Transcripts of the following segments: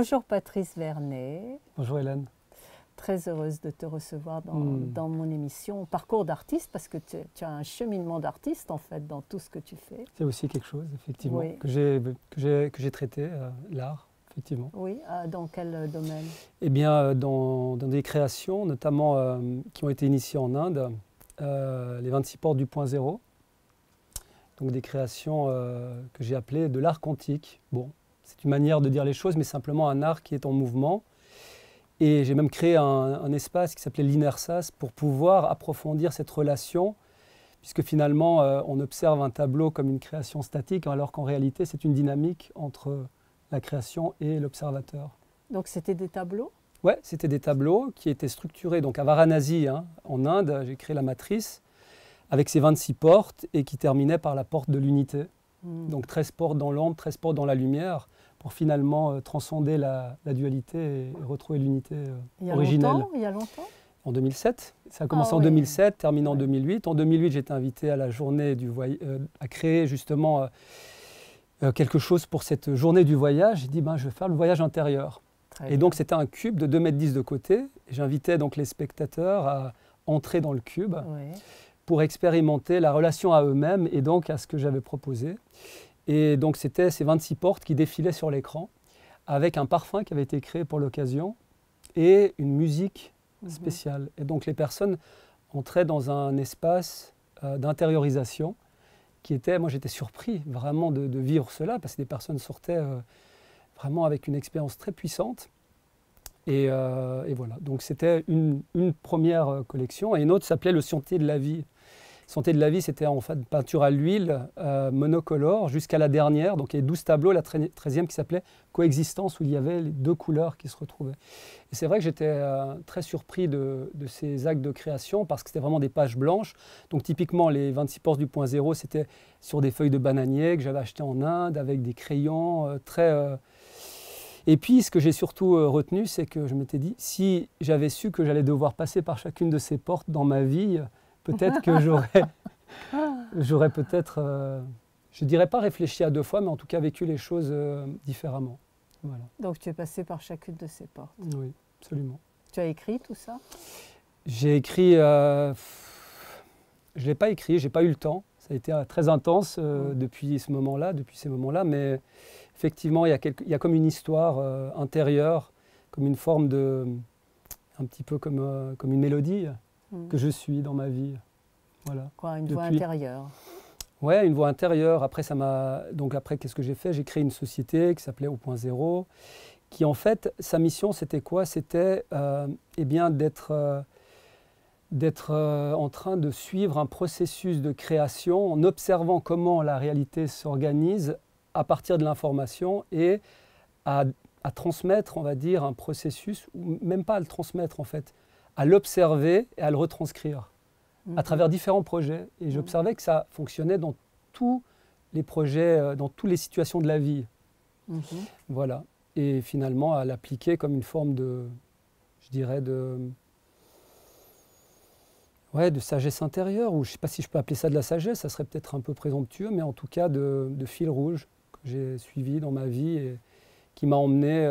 Bonjour Patrice Vernet. Bonjour Hélène. Très heureuse de te recevoir dans mon émission Parcours d'artiste, parce que tu as un cheminement d'artiste en fait dans tout ce que tu fais. C'est aussi quelque chose, effectivement, oui. que j'ai traité, l'art, effectivement. Oui, dans quel domaine? Eh bien, dans des créations, notamment qui ont été initiées en Inde, les 26 portes du point zéro. Donc des créations que j'ai appelées de l'art quantique. Bon, c'est une manière de dire les choses, mais simplement un art qui est en mouvement. Et j'ai même créé un espace qui s'appelait l'Inersas pour pouvoir approfondir cette relation, puisque finalement, on observe un tableau comme une création statique, alors qu'en réalité, c'est une dynamique entre la création et l'observateur. Donc c'était des tableaux? Ouais, c'était des tableaux qui étaient structurés donc à Varanasi, en Inde. J'ai créé la matrice avec ses 26 portes et qui terminait par la porte de l'unité. Donc 13 portes dans l'ombre, 13 portes dans la lumière, pour finalement transcender la dualité et retrouver l'unité originelle. Il y a longtemps? En 2007. Ça a commencé en 2007, terminé en 2008. En 2008, j'ai été invité à la journée du voyage, à créer justement quelque chose pour cette journée du voyage. J'ai dit, je vais faire le voyage intérieur. Et donc, c'était un cube de 2,10 m de côté. J'invitais donc les spectateurs à entrer dans le cube pour expérimenter la relation à eux-mêmes et donc à ce que j'avais proposé. Et donc, c'était ces 26 portes qui défilaient sur l'écran avec un parfum qui avait été créé pour l'occasion et une musique spéciale. Et donc, les personnes entraient dans un espace d'intériorisation qui était, moi j'étais surpris vraiment de vivre cela, parce que des personnes sortaient vraiment avec une expérience très puissante. Et voilà, donc c'était une première collection, et une autre s'appelait le Sentier de la vie. Sentier de la vie, c'était en fait une peinture à l'huile monocolore jusqu'à la dernière, donc il y a 12 tableaux, la 13e qui s'appelait Coexistence, où il y avait les deux couleurs qui se retrouvaient. Et c'est vrai que j'étais très surpris de ces actes de création, parce que c'était vraiment des pages blanches. Donc typiquement, les 26 portes du point zéro, c'était sur des feuilles de bananier que j'avais achetées en Inde, avec des crayons très... Et puis, ce que j'ai surtout retenu, c'est que je m'étais dit, si j'avais su que j'allais devoir passer par chacune de ces portes dans ma vie, peut-être que j'aurais peut-être, je ne dirais pas réfléchi à deux fois, mais en tout cas vécu les choses différemment. Voilà. Donc tu es passé par chacune de ces portes? Oui, absolument. Tu as écrit tout ça? J'ai écrit, je ne l'ai pas écrit, je n'ai pas eu le temps. Ça a été très intense depuis ce moment-là, depuis ces moments-là, mais effectivement, il y a comme une histoire intérieure, comme une forme de, un petit peu comme une mélodie que je suis dans ma vie. Voilà. Quoi, une voix intérieure? Ouais, une voix intérieure. Après, après, qu'est-ce que j'ai fait? J'ai créé une société qui s'appelait Au Point Zéro, qui en fait, sa mission, c'était quoi? C'était eh bien d'être en train de suivre un processus de création en observant comment la réalité s'organise à partir de l'information et à transmettre, on va dire, un processus, ou même pas à le transmettre en fait, à l'observer et à le retranscrire à travers différents projets. Et j'observais que ça fonctionnait dans tous les projets, dans toutes les situations de la vie. Voilà. Et finalement, à l'appliquer comme une forme de, je dirais, de sagesse intérieure, ou je ne sais pas si je peux appeler ça de la sagesse, ça serait peut-être un peu présomptueux, mais en tout cas de fil rouge que j'ai suivi dans ma vie et qui m'a emmené...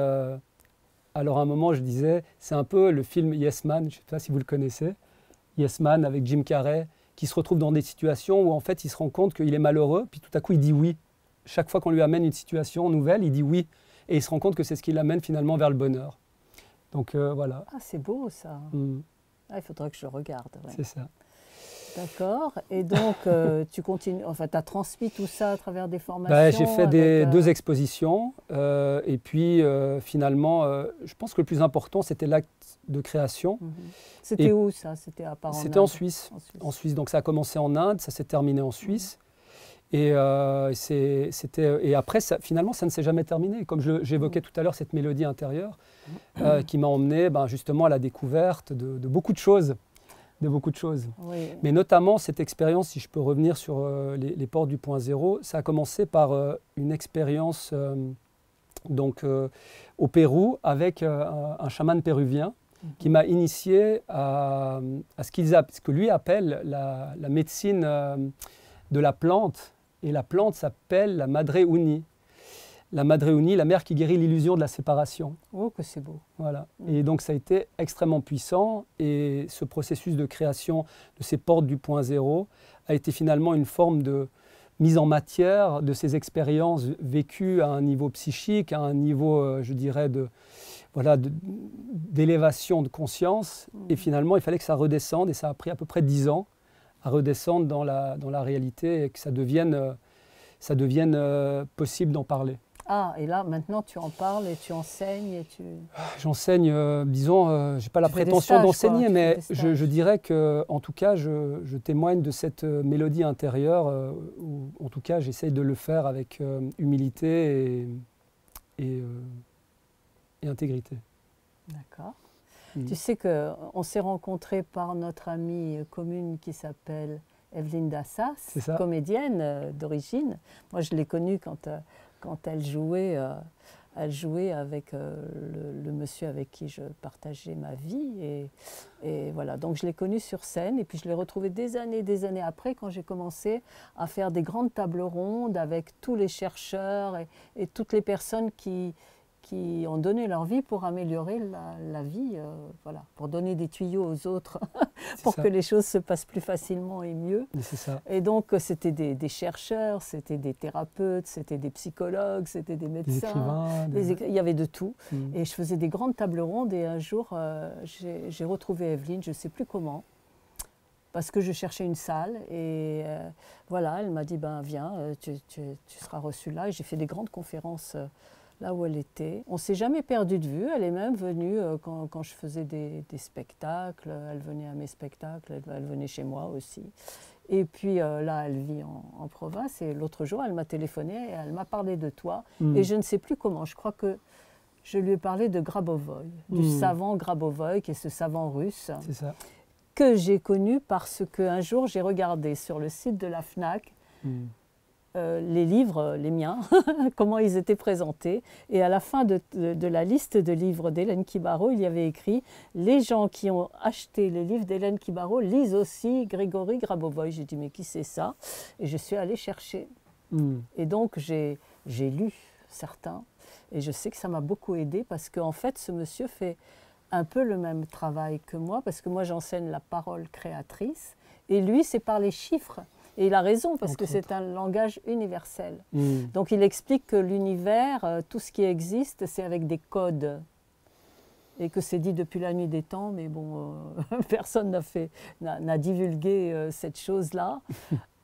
alors à un moment, je disais, c'est un peu le film Yes Man, je ne sais pas si vous le connaissez, Yes Man avec Jim Carrey, qui se retrouve dans des situations où en fait il se rend compte qu'il est malheureux, puis tout à coup il dit oui. Chaque fois qu'on lui amène une situation nouvelle, il dit oui. Et il se rend compte que c'est ce qui l'amène finalement vers le bonheur. Donc voilà. Ah, c'est beau ça. Ah, il faudrait que je le regarde. Ouais. C'est ça. D'accord. Et donc, tu continues, enfin, tu as transmis tout ça à travers des formations? J'ai fait deux expositions. Et puis, finalement, je pense que le plus important, c'était l'acte de création. C'était où ça? C'était à part en Inde? C'était en Suisse. En Suisse. Donc, ça a commencé en Inde, ça s'est terminé en Suisse. Et après, finalement, ça ne s'est jamais terminé. Comme j'évoquais tout à l'heure, cette mélodie intérieure qui m'a emmené justement à la découverte de beaucoup de choses. Oui. Mais notamment cette expérience, si je peux revenir sur les portes du point zéro, ça a commencé par une expérience au Pérou avec un chaman péruvien qui m'a initié à ce que lui appelle la médecine de la plante. Et la plante s'appelle la Madre Uni. la Madreuni, la mère qui guérit l'illusion de la séparation. Oh, que c'est beau. Voilà. Et donc ça a été extrêmement puissant et ce processus de création de ces portes du point zéro a été finalement une forme de mise en matière de ces expériences vécues à un niveau psychique, à un niveau, je dirais, d'élévation de conscience. Et finalement, il fallait que ça redescende et ça a pris à peu près 10 ans à redescendre dans la réalité et que ça devienne possible d'en parler. Ah, et là, maintenant, tu en parles et tu enseignes et tu... J'enseigne, disons, je n'ai pas la prétention d'enseigner, mais je dirais que, en tout cas, je témoigne de cette mélodie intérieure, ou en tout cas, j'essaye de le faire avec humilité et intégrité. D'accord. Tu sais qu'on s'est rencontrés par notre amie commune qui s'appelle Evelyne Dassas, comédienne d'origine. Moi, je l'ai connue quand elle jouait avec le monsieur avec qui je partageais ma vie. Et voilà, donc je l'ai connue sur scène et puis je l'ai retrouvée des années après quand j'ai commencé à faire des grandes tables rondes avec tous les chercheurs et toutes les personnes qui ont donné leur vie pour améliorer la vie, voilà, pour donner des tuyaux aux autres, pour que les choses se passent plus facilement et mieux. C'est ça. Et donc, c'était des chercheurs, c'était des thérapeutes, c'était des psychologues, c'était des médecins. Des écrivains. Il y avait de tout. Et je faisais des grandes tables rondes et un jour, j'ai retrouvé Evelyne, je ne sais plus comment, parce que je cherchais une salle et voilà, elle m'a dit, ben, viens, tu seras reçue là. Et j'ai fait des grandes conférences là où elle était. On ne s'est jamais perdu de vue. Elle est même venue quand je faisais des spectacles. Elle venait à mes spectacles, elle venait chez moi aussi. Et puis là, elle vit en province. Et l'autre jour, elle m'a téléphoné et elle m'a parlé de toi. Et je ne sais plus comment. Je crois que je lui ai parlé de Grabovoi, du savant Grabovoi, qui est ce savant russe. C'est ça. Que j'ai connu parce qu'un jour, j'ai regardé sur le site de la FNAC les livres, les miens, comment ils étaient présentés. Et à la fin de la liste de livres d'Hélène Kibaro, il y avait écrit « Les gens qui ont acheté les livres d'Hélène Kibaro lisent aussi Grigory Grabovoi ». J'ai dit « Mais qui c'est ça ?» Et je suis allée chercher. Et donc, j'ai lu certains. Et je sais que ça m'a beaucoup aidée parce qu'en fait, ce monsieur fait un peu le même travail que moi, parce que moi, j'enseigne la parole créatrice. Et lui, c'est par les chiffres. Et il a raison, parce que c'est un langage universel. Donc il explique que l'univers, tout ce qui existe, c'est avec des codes. Et que c'est dit depuis la nuit des temps, mais bon, personne n'a divulgué cette chose-là.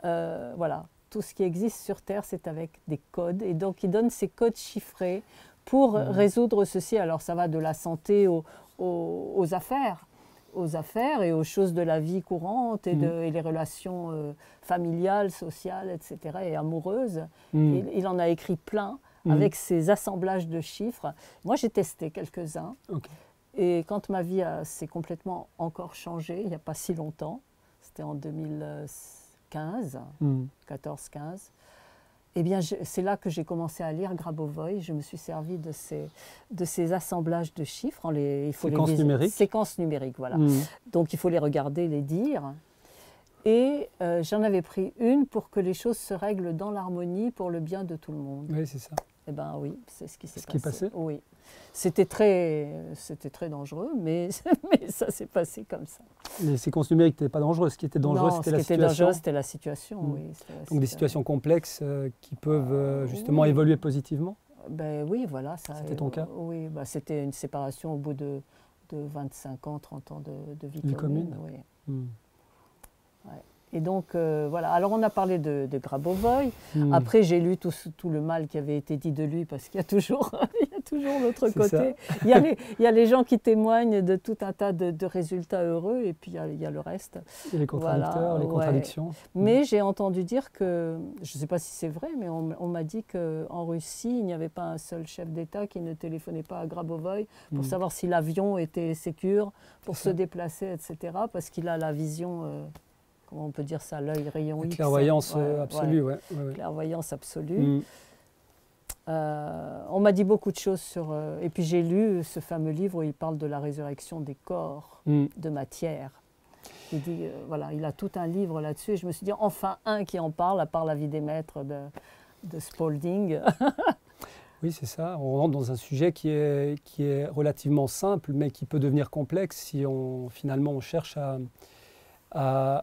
Voilà, tout ce qui existe sur Terre, c'est avec des codes. Et donc il donne ces codes chiffrés pour résoudre ceci. Alors ça va de la santé aux affaires. Aux affaires et aux choses de la vie courante et les relations familiales, sociales, etc. et amoureuses. Il en a écrit plein avec ces assemblages de chiffres. Moi, j'ai testé quelques-uns. Et quand ma vie s'est complètement encore changée, il n'y a pas si longtemps, c'était en 2015, 14-15, eh bien, c'est là que j'ai commencé à lire Grabovoi. Je me suis servi de ces assemblages de chiffres. Séquences numériques. Séquences numériques, voilà. Donc, il faut les regarder, les dire. Et j'en avais pris une pour que les choses se règlent dans l'harmonie pour le bien de tout le monde. Oui, c'est ça. Eh bien, oui, c'est ce qui s'est passé. Ce qui est passé ? Oui. C'était très dangereux, mais ça s'est passé comme ça. Les séquences numériques n'étaient pas dangereuses. Ce qui était dangereux, c'était la situation. Ce qui était dangereux, c'était la situation, oui. Donc des situations complexes qui peuvent justement évoluer positivement. Ben oui, voilà. C'était ton cas ? Oui, c'était une séparation au bout de 25 ans, 30 ans de vie commune. Oui. Ouais. Et donc, voilà. Alors, on a parlé de Grabovoi. Après, j'ai lu tout le mal qui avait été dit de lui, parce qu'il y a toujours l'autre côté. Il y a les gens qui témoignent de tout un tas de résultats heureux, et puis il y a le reste. Et les contradicteurs, les contradictions. Mais j'ai entendu dire que, je ne sais pas si c'est vrai, mais on m'a dit qu'en Russie, il n'y avait pas un seul chef d'État qui ne téléphonait pas à Grabovoi pour savoir si l'avion était sécure, pour se déplacer, etc., parce qu'il a la vision... comment on peut dire ça, l'œil rayon X. Clairvoyance absolue, ouais. Clairvoyance absolue. On m'a dit beaucoup de choses sur... et puis j'ai lu ce fameux livre où il parle de la résurrection des corps de matière. Il dit, voilà, il a tout un livre là-dessus. Et je me suis dit, enfin un qui en parle, à part La vie des maîtres de Spalding. Oui, c'est ça. On rentre dans un sujet qui est relativement simple, mais qui peut devenir complexe si finalement on cherche à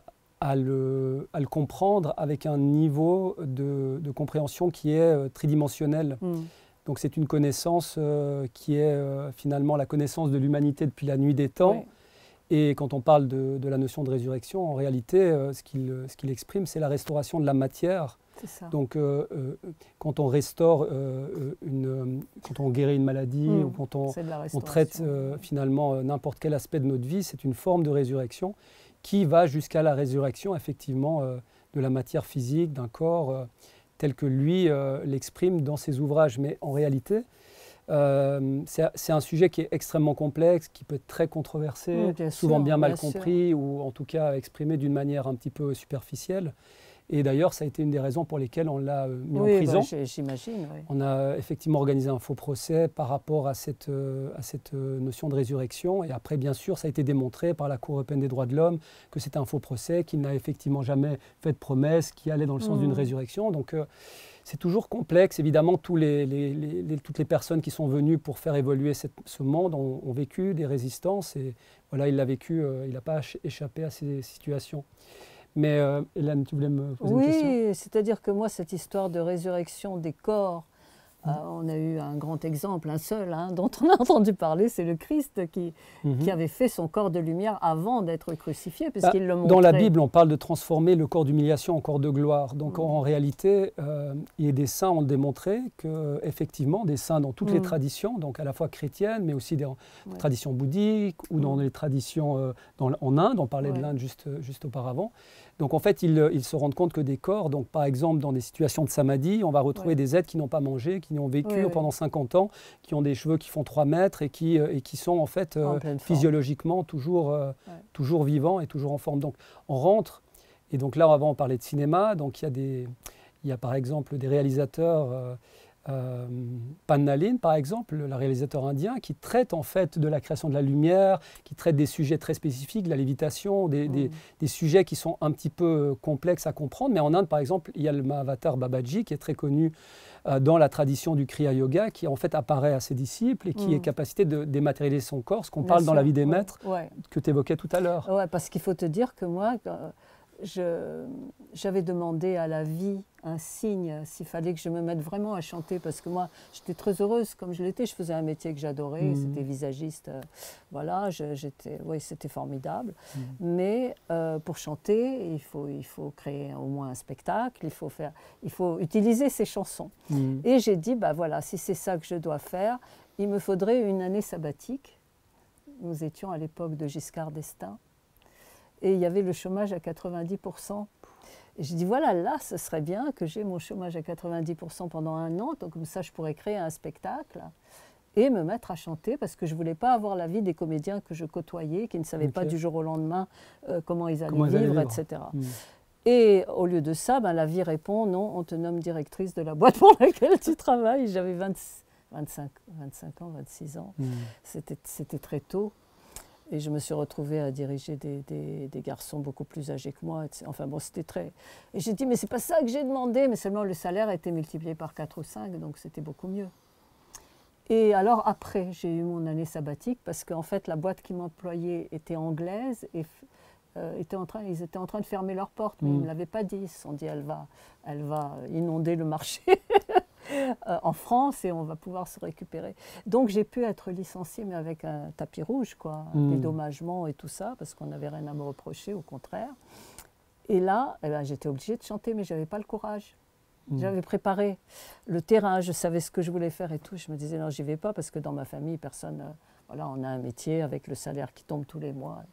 le comprendre avec un niveau de compréhension qui est tridimensionnel. Donc c'est une connaissance qui est finalement la connaissance de l'humanité depuis la nuit des temps. Oui. Et quand on parle de la notion de résurrection, en réalité, ce qu'il exprime, c'est la restauration de la matière. C'est ça. Donc quand on restaure, quand on guérit une maladie ou quand on traite finalement n'importe quel aspect de notre vie, c'est une forme de résurrection qui va jusqu'à la résurrection effectivement de la matière physique, d'un corps tel que lui l'exprime dans ses ouvrages. Mais en réalité, c'est un sujet qui est extrêmement complexe, qui peut être très controversé, souvent bien mal compris ou en tout cas exprimé d'une manière un petit peu superficielle. Et d'ailleurs, ça a été une des raisons pour lesquelles on l'a mis en prison. J'imagine. Oui. On a effectivement organisé un faux procès par rapport à cette notion de résurrection. Et après, bien sûr, ça a été démontré par la Cour européenne des droits de l'homme que c'était un faux procès, qu'il n'a effectivement jamais fait de promesse qui allait dans le sens d'une résurrection. Donc, c'est toujours complexe. Évidemment, toutes les personnes qui sont venues pour faire évoluer ce monde ont vécu des résistances. Et voilà, il l'a vécu, il n'a pas échappé à ces situations. Mais Hélène, tu voulais me poser une question ? Oui, c'est-à-dire que moi, cette histoire de résurrection des corps, on a eu un grand exemple, un seul, dont on a entendu parler, c'est le Christ qui avait fait son corps de lumière avant d'être crucifié, puisqu'il le montrait. Dans la Bible, on parle de transformer le corps d'humiliation en corps de gloire. Donc en réalité, des saints ont démontré qu'effectivement, des saints dans toutes les traditions, donc à la fois chrétiennes, mais aussi des traditions bouddhiques ou dans les traditions en Inde, on parlait de l'Inde juste auparavant. Donc en fait, ils se rendent compte que des corps, donc par exemple dans des situations de samadhi, on va retrouver des êtres qui n'ont pas mangé, qui ont vécu pendant 50 ans, qui ont des cheveux qui font 3 mètres et qui sont en fait physiologiquement toujours vivants et toujours en forme. Donc on rentre, et donc là avant on parlait de cinéma, donc il y a par exemple des réalisateurs, Pannalin par exemple, le réalisateur indien, qui traite en fait de la création de la lumière, qui traite des sujets très spécifiques, de la lévitation, des sujets qui sont un petit peu complexes à comprendre. Mais en Inde par exemple, il y a le Mahavatar Babaji qui est très connu dans la tradition du Kriya Yoga, qui en fait apparaît à ses disciples et qui est capacité de dématérialiser son corps, ce qu'on parle dans la vie des maîtres, que tu évoquais tout à l'heure. Oui, parce qu'il faut te dire que moi, j'avais demandé à la vie un signe, s'il fallait que je me mette vraiment à chanter, parce que moi, j'étais très heureuse comme je l'étais, je faisais un métier que j'adorais, c'était visagiste, voilà, c'était formidable. Mais pour chanter, il faut créer au moins un spectacle, il faut utiliser ces chansons. Et j'ai dit, bah voilà, si c'est ça que je dois faire, il me faudrait une année sabbatique. Nous étions à l'époque de Giscard d'Estaing. Et il y avait le chômage à 90%. Et j'ai dit, voilà, là, ce serait bien que j'ai mon chômage à 90% pendant 1 an, donc comme ça, je pourrais créer un spectacle et me mettre à chanter, parce que je ne voulais pas avoir la vie des comédiens que je côtoyais, qui ne savaient pas du jour au lendemain comment ils allaient vivre, etc. Et au lieu de ça, la vie répond, non, on te nomme directrice de la boîte pour laquelle tu travailles. J'avais 25 ans, 26 ans. C'était très tôt. Et je me suis retrouvée à diriger des garçons beaucoup plus âgés que moi. Enfin bon, c'était très... Et j'ai dit, mais c'est pas ça que j'ai demandé. Mais seulement le salaire a été multiplié par 4 ou 5, donc c'était beaucoup mieux. Et alors après, j'ai eu mon année sabbatique, parce qu'en fait, la boîte qui m'employait était anglaise et ils étaient en train de fermer leurs portes. Mais ils ne me l'avaient pas dit. Ils se sont dit, elle va inonder le marché en France et on va pouvoir se récupérer. Donc j'ai pu être licenciée, mais avec un tapis rouge, quoi, un dédommagement et tout ça, parce qu'on n'avait rien à me reprocher, au contraire. Et là, j'étais obligée de chanter, mais je n'avais pas le courage. J'avais préparé le terrain, je savais ce que je voulais faire et tout. Je me disais, non, j'y vais pas, parce que dans ma famille, personne... voilà, on a un métier avec le salaire qui tombe tous les mois.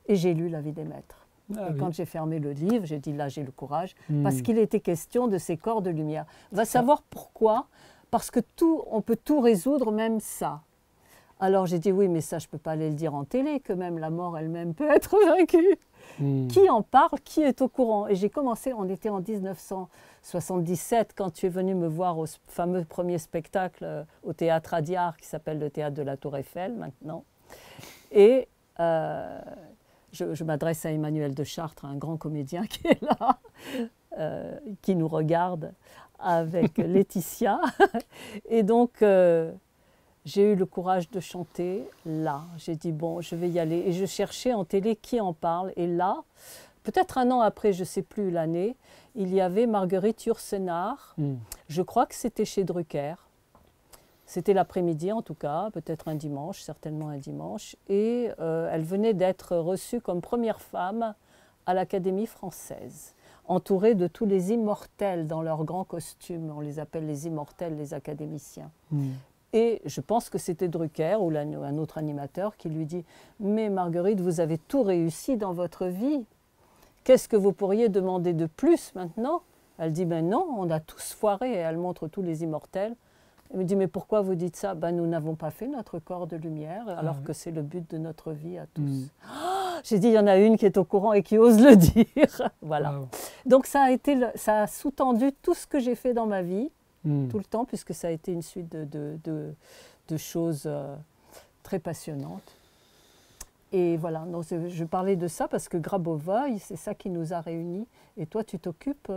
Et j'ai lu La vie des maîtres. Et quand j'ai fermé le livre, j'ai dit, là, j'ai le courage, parce qu'il était question de ces corps de lumière. Va savoir pourquoi, parce que on peut tout résoudre, même ça. Alors j'ai dit, oui, mais ça, je ne peux pas aller le dire en télé, que même la mort elle-même peut être vaincue. Qui en parle? Qui est au courant? Et j'ai commencé, on était en 1977, quand tu es venu me voir au fameux premier spectacle au Théâtre Adyar, qui s'appelle le Théâtre de la Tour Eiffel, maintenant. Et... je m'adresse à Emmanuel de Chartres, un grand comédien qui est là, qui nous regarde. avec Laetitia. Et donc, j'ai eu le courage de chanter là. J'ai dit, bon, je vais y aller. Et je cherchais en télé qui en parle. Et là, peut-être un an après, je ne sais plus l'année, il y avait Marguerite Yourcenar. Je crois que c'était chez Drucker. C'était l'après-midi en tout cas, peut-être un dimanche, certainement un dimanche. Et elle venait d'être reçue comme première femme à l'Académie française, entourée de tous les immortels dans leurs grands costumes. On les appelle les immortels, les académiciens. Et je pense que c'était Drucker ou un autre animateur qui lui dit « Mais Marguerite, vous avez tout réussi dans votre vie. Qu'est-ce que vous pourriez demander de plus maintenant ?» Elle dit « Ben non, on a tous foiré. » Et elle montre tous les immortels. Elle me dit « Mais pourquoi vous dites ça ?»« Ben nous n'avons pas fait notre corps de lumière, alors que c'est le but de notre vie à tous. J'ai dit « Il y en a une qui est au courant et qui ose le dire. » Voilà. Wow. Donc ça a sous-tendu tout ce que j'ai fait dans ma vie. Tout le temps, puisque ça a été une suite de choses très passionnantes. Et voilà, donc je parlais de ça parce que Grabova, c'est ça qui nous a réunis. Et toi, tu t'occupes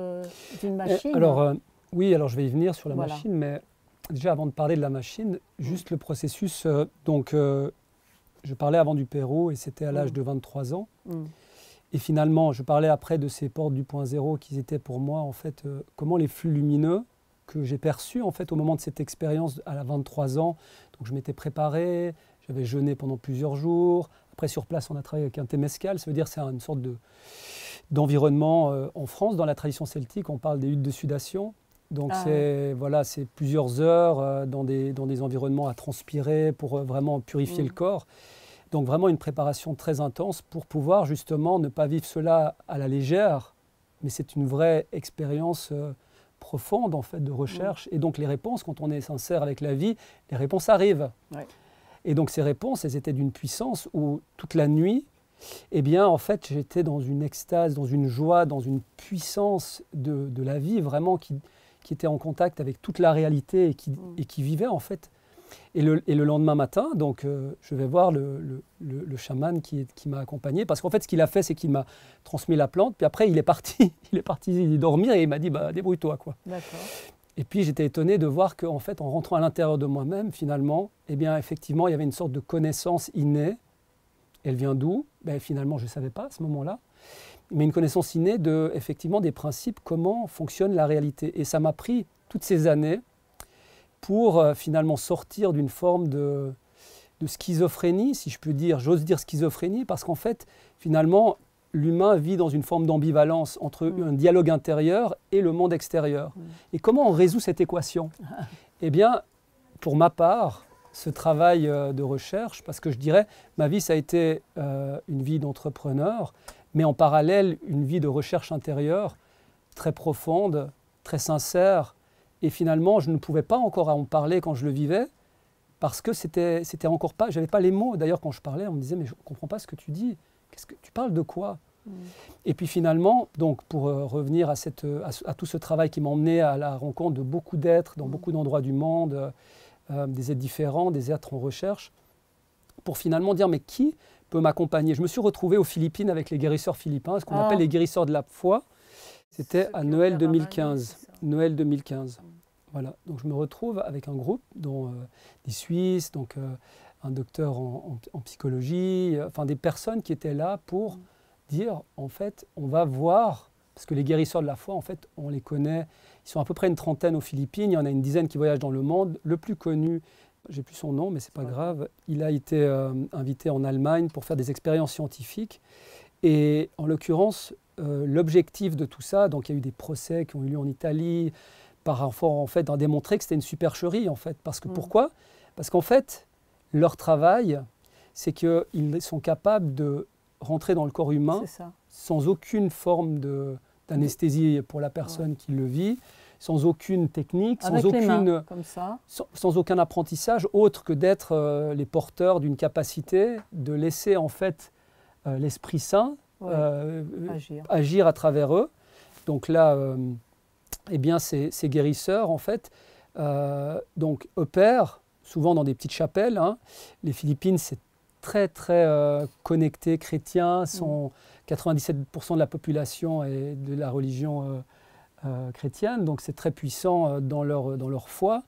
d'une machine. Alors, oui, alors je vais y venir sur la machine, mais déjà avant de parler de la machine, juste le processus. Je parlais avant du Pérou et c'était à l'âge de 23 ans. Et finalement, je parlais après de ces portes du point zéro qui étaient pour moi, en fait, comment les flux lumineux que j'ai perçu en fait au moment de cette expérience à 23 ans. Donc je m'étais préparé, j'avais jeûné pendant plusieurs jours. Après sur place on a travaillé avec un temescal, ça veut dire c'est une sorte d'environnement en France. Dans la tradition celtique on parle des huttes de sudation. Donc c'est plusieurs heures dans des environnements à transpirer pour vraiment purifier le corps. Donc vraiment une préparation très intense pour pouvoir justement ne pas vivre cela à la légère, mais c'est une vraie expérience profonde en fait de recherche. Et donc les réponses, quand on est sincère avec la vie, les réponses arrivent. Et donc ces réponses, elles étaient d'une puissance où toute la nuit, eh bien en fait j'étais dans une extase, dans une joie, dans une puissance de la vie vraiment qui était en contact avec toute la réalité et qui vivait en fait. Et le lendemain matin, donc, je vais voir le chaman qui m'a accompagné, parce qu'en fait, ce qu'il a fait, c'est qu'il m'a transmis la plante, puis après, il est parti dormir et il m'a dit, bah, débrouille-toi, quoi. Et puis, j'étais étonné de voir qu'en fait, en rentrant à l'intérieur de moi-même, finalement, eh bien, effectivement, il y avait une sorte de connaissance innée. Elle vient d'où? Ben, finalement, je ne savais pas à ce moment-là. Mais une connaissance innée effectivement, des principes, comment fonctionne la réalité. Et ça m'a pris toutes ces années pour finalement sortir d'une forme de schizophrénie, si je peux dire, j'ose dire schizophrénie, parce qu'en fait, finalement, l'humain vit dans une forme d'ambivalence entre un dialogue intérieur et le monde extérieur. Et comment on résout cette équation? Eh bien, pour ma part, ce travail de recherche, parce que je dirais, ma vie, ça a été une vie d'entrepreneur, mais en parallèle, une vie de recherche intérieure très profonde, très sincère. Et finalement, je ne pouvais pas encore en parler quand je le vivais, parce que c'était encore pas, j'avais pas les mots. D'ailleurs, quand je parlais, on me disait, mais je ne comprends pas ce que tu dis. Tu parles de quoi? Et puis finalement, donc, pour revenir à tout ce travail qui m'a emmené à la rencontre de beaucoup d'êtres dans beaucoup d'endroits du monde, des êtres différents, des êtres en recherche, pour finalement dire, mais qui peut m'accompagner? Je me suis retrouvé aux Philippines avec les guérisseurs philippins, ce qu'on appelle les guérisseurs de la foi. C'était à Noël 2015. Noël 2015. Voilà. Donc je me retrouve avec un groupe, dont des Suisses, donc un docteur en psychologie, enfin des personnes qui étaient là pour dire, en fait, on va voir, parce que les guérisseurs de la foi, en fait, on les connaît, ils sont à peu près une trentaine aux Philippines, il y en a une dizaine qui voyagent dans le monde. Le plus connu, j'ai plus son nom, mais c'est pas grave, il a été invité en Allemagne pour faire des expériences scientifiques. Et en l'occurrence, l'objectif de tout ça, donc il y a eu des procès qui ont eu lieu en Italie, par en fait, d'en démontrer que c'était une supercherie, en fait. Parce que pourquoi? Parce qu'en fait, leur travail, c'est qu'ils sont capables de rentrer dans le corps humain sans aucune forme d'anesthésie pour la personne qui le vit, sans aucune technique, sans aucun apprentissage autre que d'être les porteurs d'une capacité de laisser en fait l'Esprit Saint agir à travers eux. Donc là, eh bien, ces guérisseurs en fait donc opèrent souvent dans des petites chapelles. Hein. Les Philippines, c'est très très connecté chrétien. 97% de la population est de la religion chrétiennes, donc c'est très puissant dans leur foi.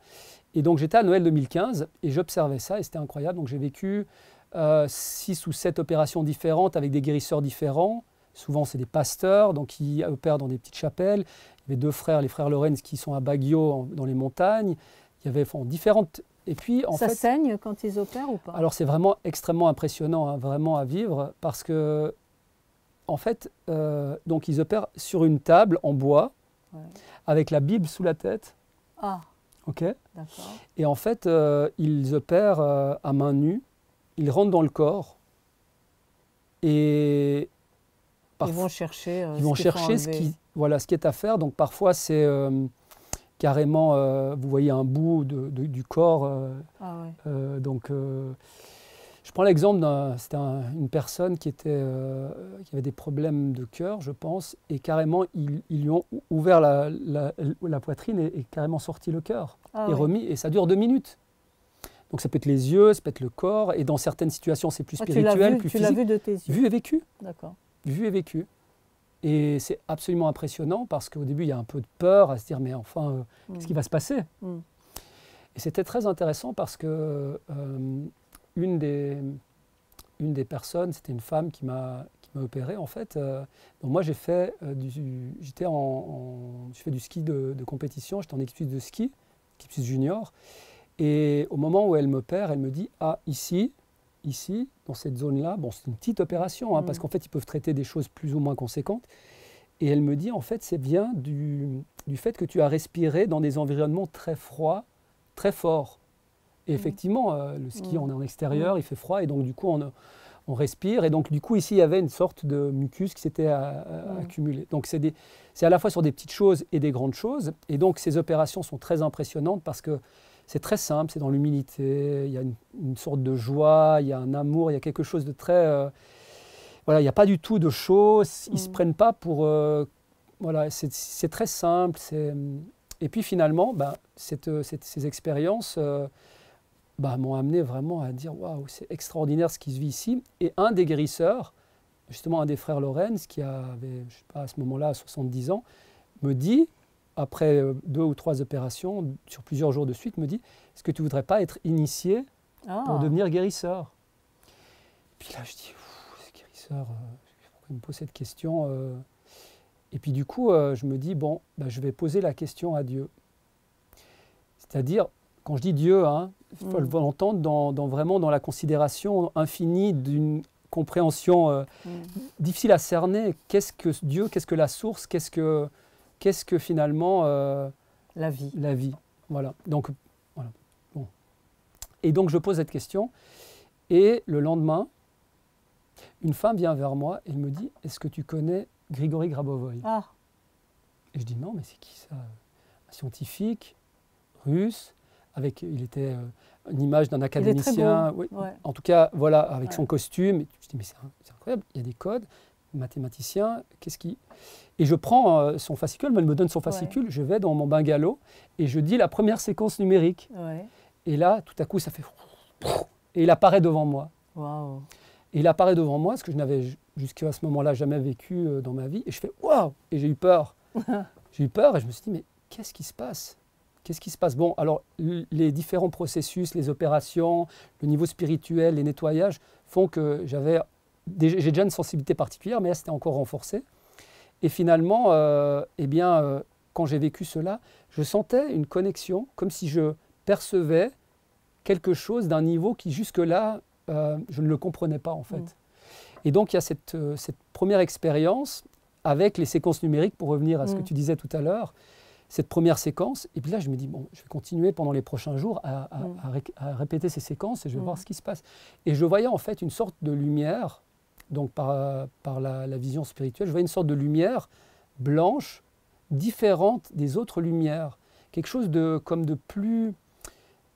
Et donc j'étais à Noël 2015 et j'observais ça et c'était incroyable. Donc j'ai vécu 6 ou 7 opérations différentes avec des guérisseurs différents. Souvent c'est des pasteurs donc qui opèrent dans des petites chapelles. Il y avait 2 frères, les frères Lorenz, qui sont à Baguio dans les montagnes. Il y avait différentes... Et puis, ça saigne quand ils opèrent ou pas? Alors c'est vraiment extrêmement impressionnant, hein, vraiment à vivre, parce que en fait, donc ils opèrent sur une table en bois, avec la Bible sous la tête. Ah. Ok. D'accord. Et en fait, ils opèrent à main nue. Ils rentrent dans le corps et ils vont chercher. Ce qui est à faire. Donc parfois c'est carrément, vous voyez un bout du corps. Je prends l'exemple c'était une personne qui avait des problèmes de cœur, je pense, et carrément ils lui ont ouvert la poitrine et carrément sorti le cœur remis, et ça dure 2 minutes. Donc ça peut être les yeux, ça peut être le corps, et dans certaines situations c'est plus spirituel, plus physique. Tu l'as vu de tes yeux? Vu et vécu. D'accord. Vu et vécu. Et c'est absolument impressionnant parce qu'au début il y a un peu de peur à se dire mais enfin qu'est-ce qui va se passer? Et c'était très intéressant parce que une des personnes, c'était une femme qui m'a opéré en fait. Donc moi j'ai fait je fais du ski de compétition, j'étais en équipe de ski, équipe junior. Et au moment où elle m'opère, elle me dit ici, dans cette zone-là, bon c'est une petite opération parce qu'en fait ils peuvent traiter des choses plus ou moins conséquentes. Et elle me dit en fait c'est bien du fait que tu as respiré dans des environnements très froids, très forts. Et effectivement, le ski, on est en extérieur, il fait froid, et donc du coup, on respire. Et donc du coup, ici, il y avait une sorte de mucus qui s'était accumulé. Donc c'est à la fois sur des petites choses et des grandes choses. Et donc ces opérations sont très impressionnantes parce que c'est très simple, c'est dans l'humilité, il y a une sorte de joie, il y a un amour, il y a quelque chose de très... voilà, il n'y a pas du tout de chaud, ils ne se prennent pas pour... voilà, c'est très simple. Et puis finalement, ces expériences... m'ont amené vraiment à dire « Waouh, c'est extraordinaire ce qui se vit ici ». Et un des guérisseurs, justement un des frères Lorenz, qui avait, je sais pas, à ce moment-là, 70 ans, me dit, après 2 ou 3 opérations, sur plusieurs jours de suite, me dit « Est-ce que tu ne voudrais pas être initié pour devenir guérisseur ?» Puis là, je dis « Guérisseur, pourquoi il me pose cette question ?» Et puis du coup, je me dis « Bon, je vais poser la question à Dieu. » C'est-à-dire, quand je dis Dieu, il faut l'entendre vraiment dans la considération infinie d'une compréhension difficile à cerner. Qu'est-ce que Dieu? Qu'est-ce que la source? Qu'est-ce que finalement la vie? La vie. Voilà. Donc, voilà. Bon. Et donc je pose cette question. Et le lendemain, une femme vient vers moi et me dit « Est-ce que tu connais Grigory Grabovoï ?» Et je dis « Non, mais c'est qui ça? Un scientifique russe. » Il était une image d'un académicien, oui, en tout cas, voilà, avec son costume. Et je dis, mais c'est incroyable, il y a des codes, mathématicien, Et je prends son fascicule, elle me donne son fascicule, je vais dans mon bungalow et je dis la première séquence numérique. Et là, tout à coup, ça fait... Et il apparaît devant moi. Wow. Et il apparaît devant moi, ce que je n'avais jusqu'à ce moment-là jamais vécu dans ma vie. Et je fais, waouh! Et j'ai eu peur. J'ai eu peur et je me suis dit, mais qu'est-ce qui se passe? Qu'est-ce qui se passe? Bon, alors, les différents processus, les opérations, le niveau spirituel, les nettoyages font que j'ai déjà une sensibilité particulière, mais là, c'était encore renforcé. Et finalement, quand j'ai vécu cela, je sentais une connexion, comme si je percevais quelque chose d'un niveau qui, jusque-là, je ne le comprenais pas, en fait. Et donc, il y a cette première expérience avec les séquences numériques, pour revenir à ce que tu disais tout à l'heure, cette première séquence, et puis là je me dis, bon, je vais continuer pendant les prochains jours à répéter ces séquences et je vais voir ce qui se passe. Et je voyais en fait une sorte de lumière, donc par la vision spirituelle, je voyais une sorte de lumière blanche, différente des autres lumières, quelque chose de plus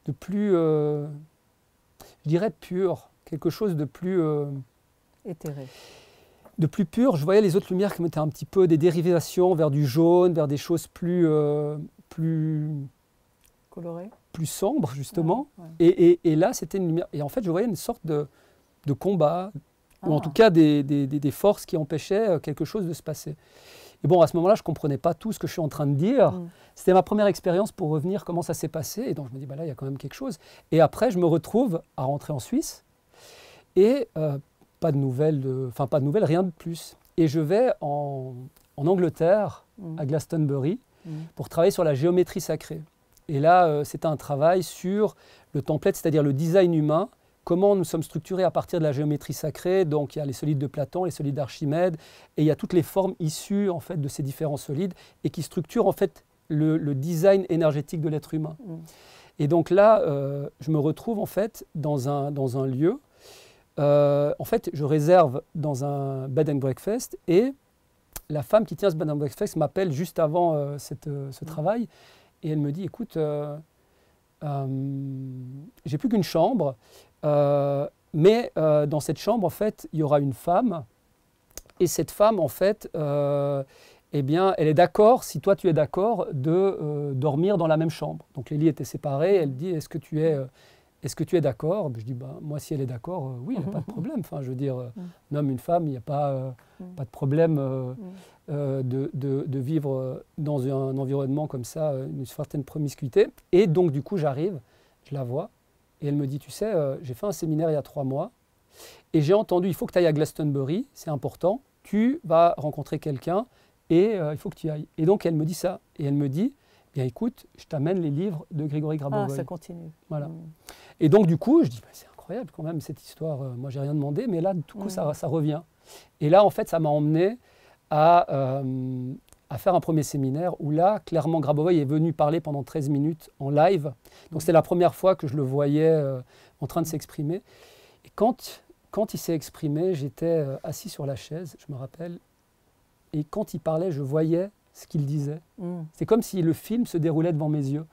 je dirais pur, quelque chose de plus... éthéré. De plus pur, je voyais les autres lumières qui mettaient un petit peu des dérivations vers du jaune, vers des choses plus colorées, plus sombres justement. Et là, c'était une lumière. Et en fait, je voyais une sorte de combat, ou en tout cas des forces qui empêchaient quelque chose de se passer. Et bon, à ce moment-là, je ne comprenais pas tout ce que je suis en train de dire. C'était ma première expérience pour revenir, comment ça s'est passé. Et donc, je me dis, bah là, il y a quand même quelque chose. Et après, je me retrouve à rentrer en Suisse. Et pas de nouvelles, pas de nouvelles, rien de plus. Et je vais en Angleterre, à Glastonbury, pour travailler sur la géométrie sacrée. Et là, c'était un travail sur le template, c'est-à-dire le design humain, comment nous sommes structurés à partir de la géométrie sacrée. Donc, il y a les solides de Platon, les solides d'Archimède, et il y a toutes les formes issues en fait, de ces différents solides, et qui structurent en fait, le design énergétique de l'être humain. Et donc là, je me retrouve en fait, dans un lieu. En fait, je réserve dans un bed and breakfast, et la femme qui tient ce bed and breakfast m'appelle juste avant ce travail, et elle me dit, écoute, j'ai plus qu'une chambre, mais dans cette chambre, en fait, il y aura une femme, et cette femme, en fait, eh bien, elle est d'accord, si toi tu es d'accord, de dormir dans la même chambre. Donc les lits étaient séparés, elle dit, est-ce que tu es d'accord? Je dis, bah, moi, si elle est d'accord, oui, il n'y a pas de problème. Enfin, je veux dire, un homme, une femme, il n'y a pas de problème de vivre dans un environnement comme ça, une certaine promiscuité. Et donc, du coup, j'arrive, je la vois, et elle me dit, tu sais, j'ai fait un séminaire il y a 3 mois, et j'ai entendu, il faut que tu ailles à Glastonbury, c'est important, tu vas rencontrer quelqu'un, et il faut que tu y ailles. Et donc, elle me dit ça, et elle me dit, bien écoute, je t'amène les livres de Grigory Grabovoy. Ah, ça continue. Voilà. Et donc, du coup, je dis, bah, c'est incroyable quand même cette histoire. Moi, j'ai rien demandé, mais là, du coup, ça revient. Et là, en fait, ça m'a emmené à faire un premier séminaire où là, clairement, Grabovoy est venu parler pendant 13 minutes en live. Donc, c'est la première fois que je le voyais en train de s'exprimer. Et quand il s'est exprimé, j'étais assis sur la chaise, je me rappelle. Et quand il parlait, je voyais ce qu'il disait. C'est comme si le film se déroulait devant mes yeux.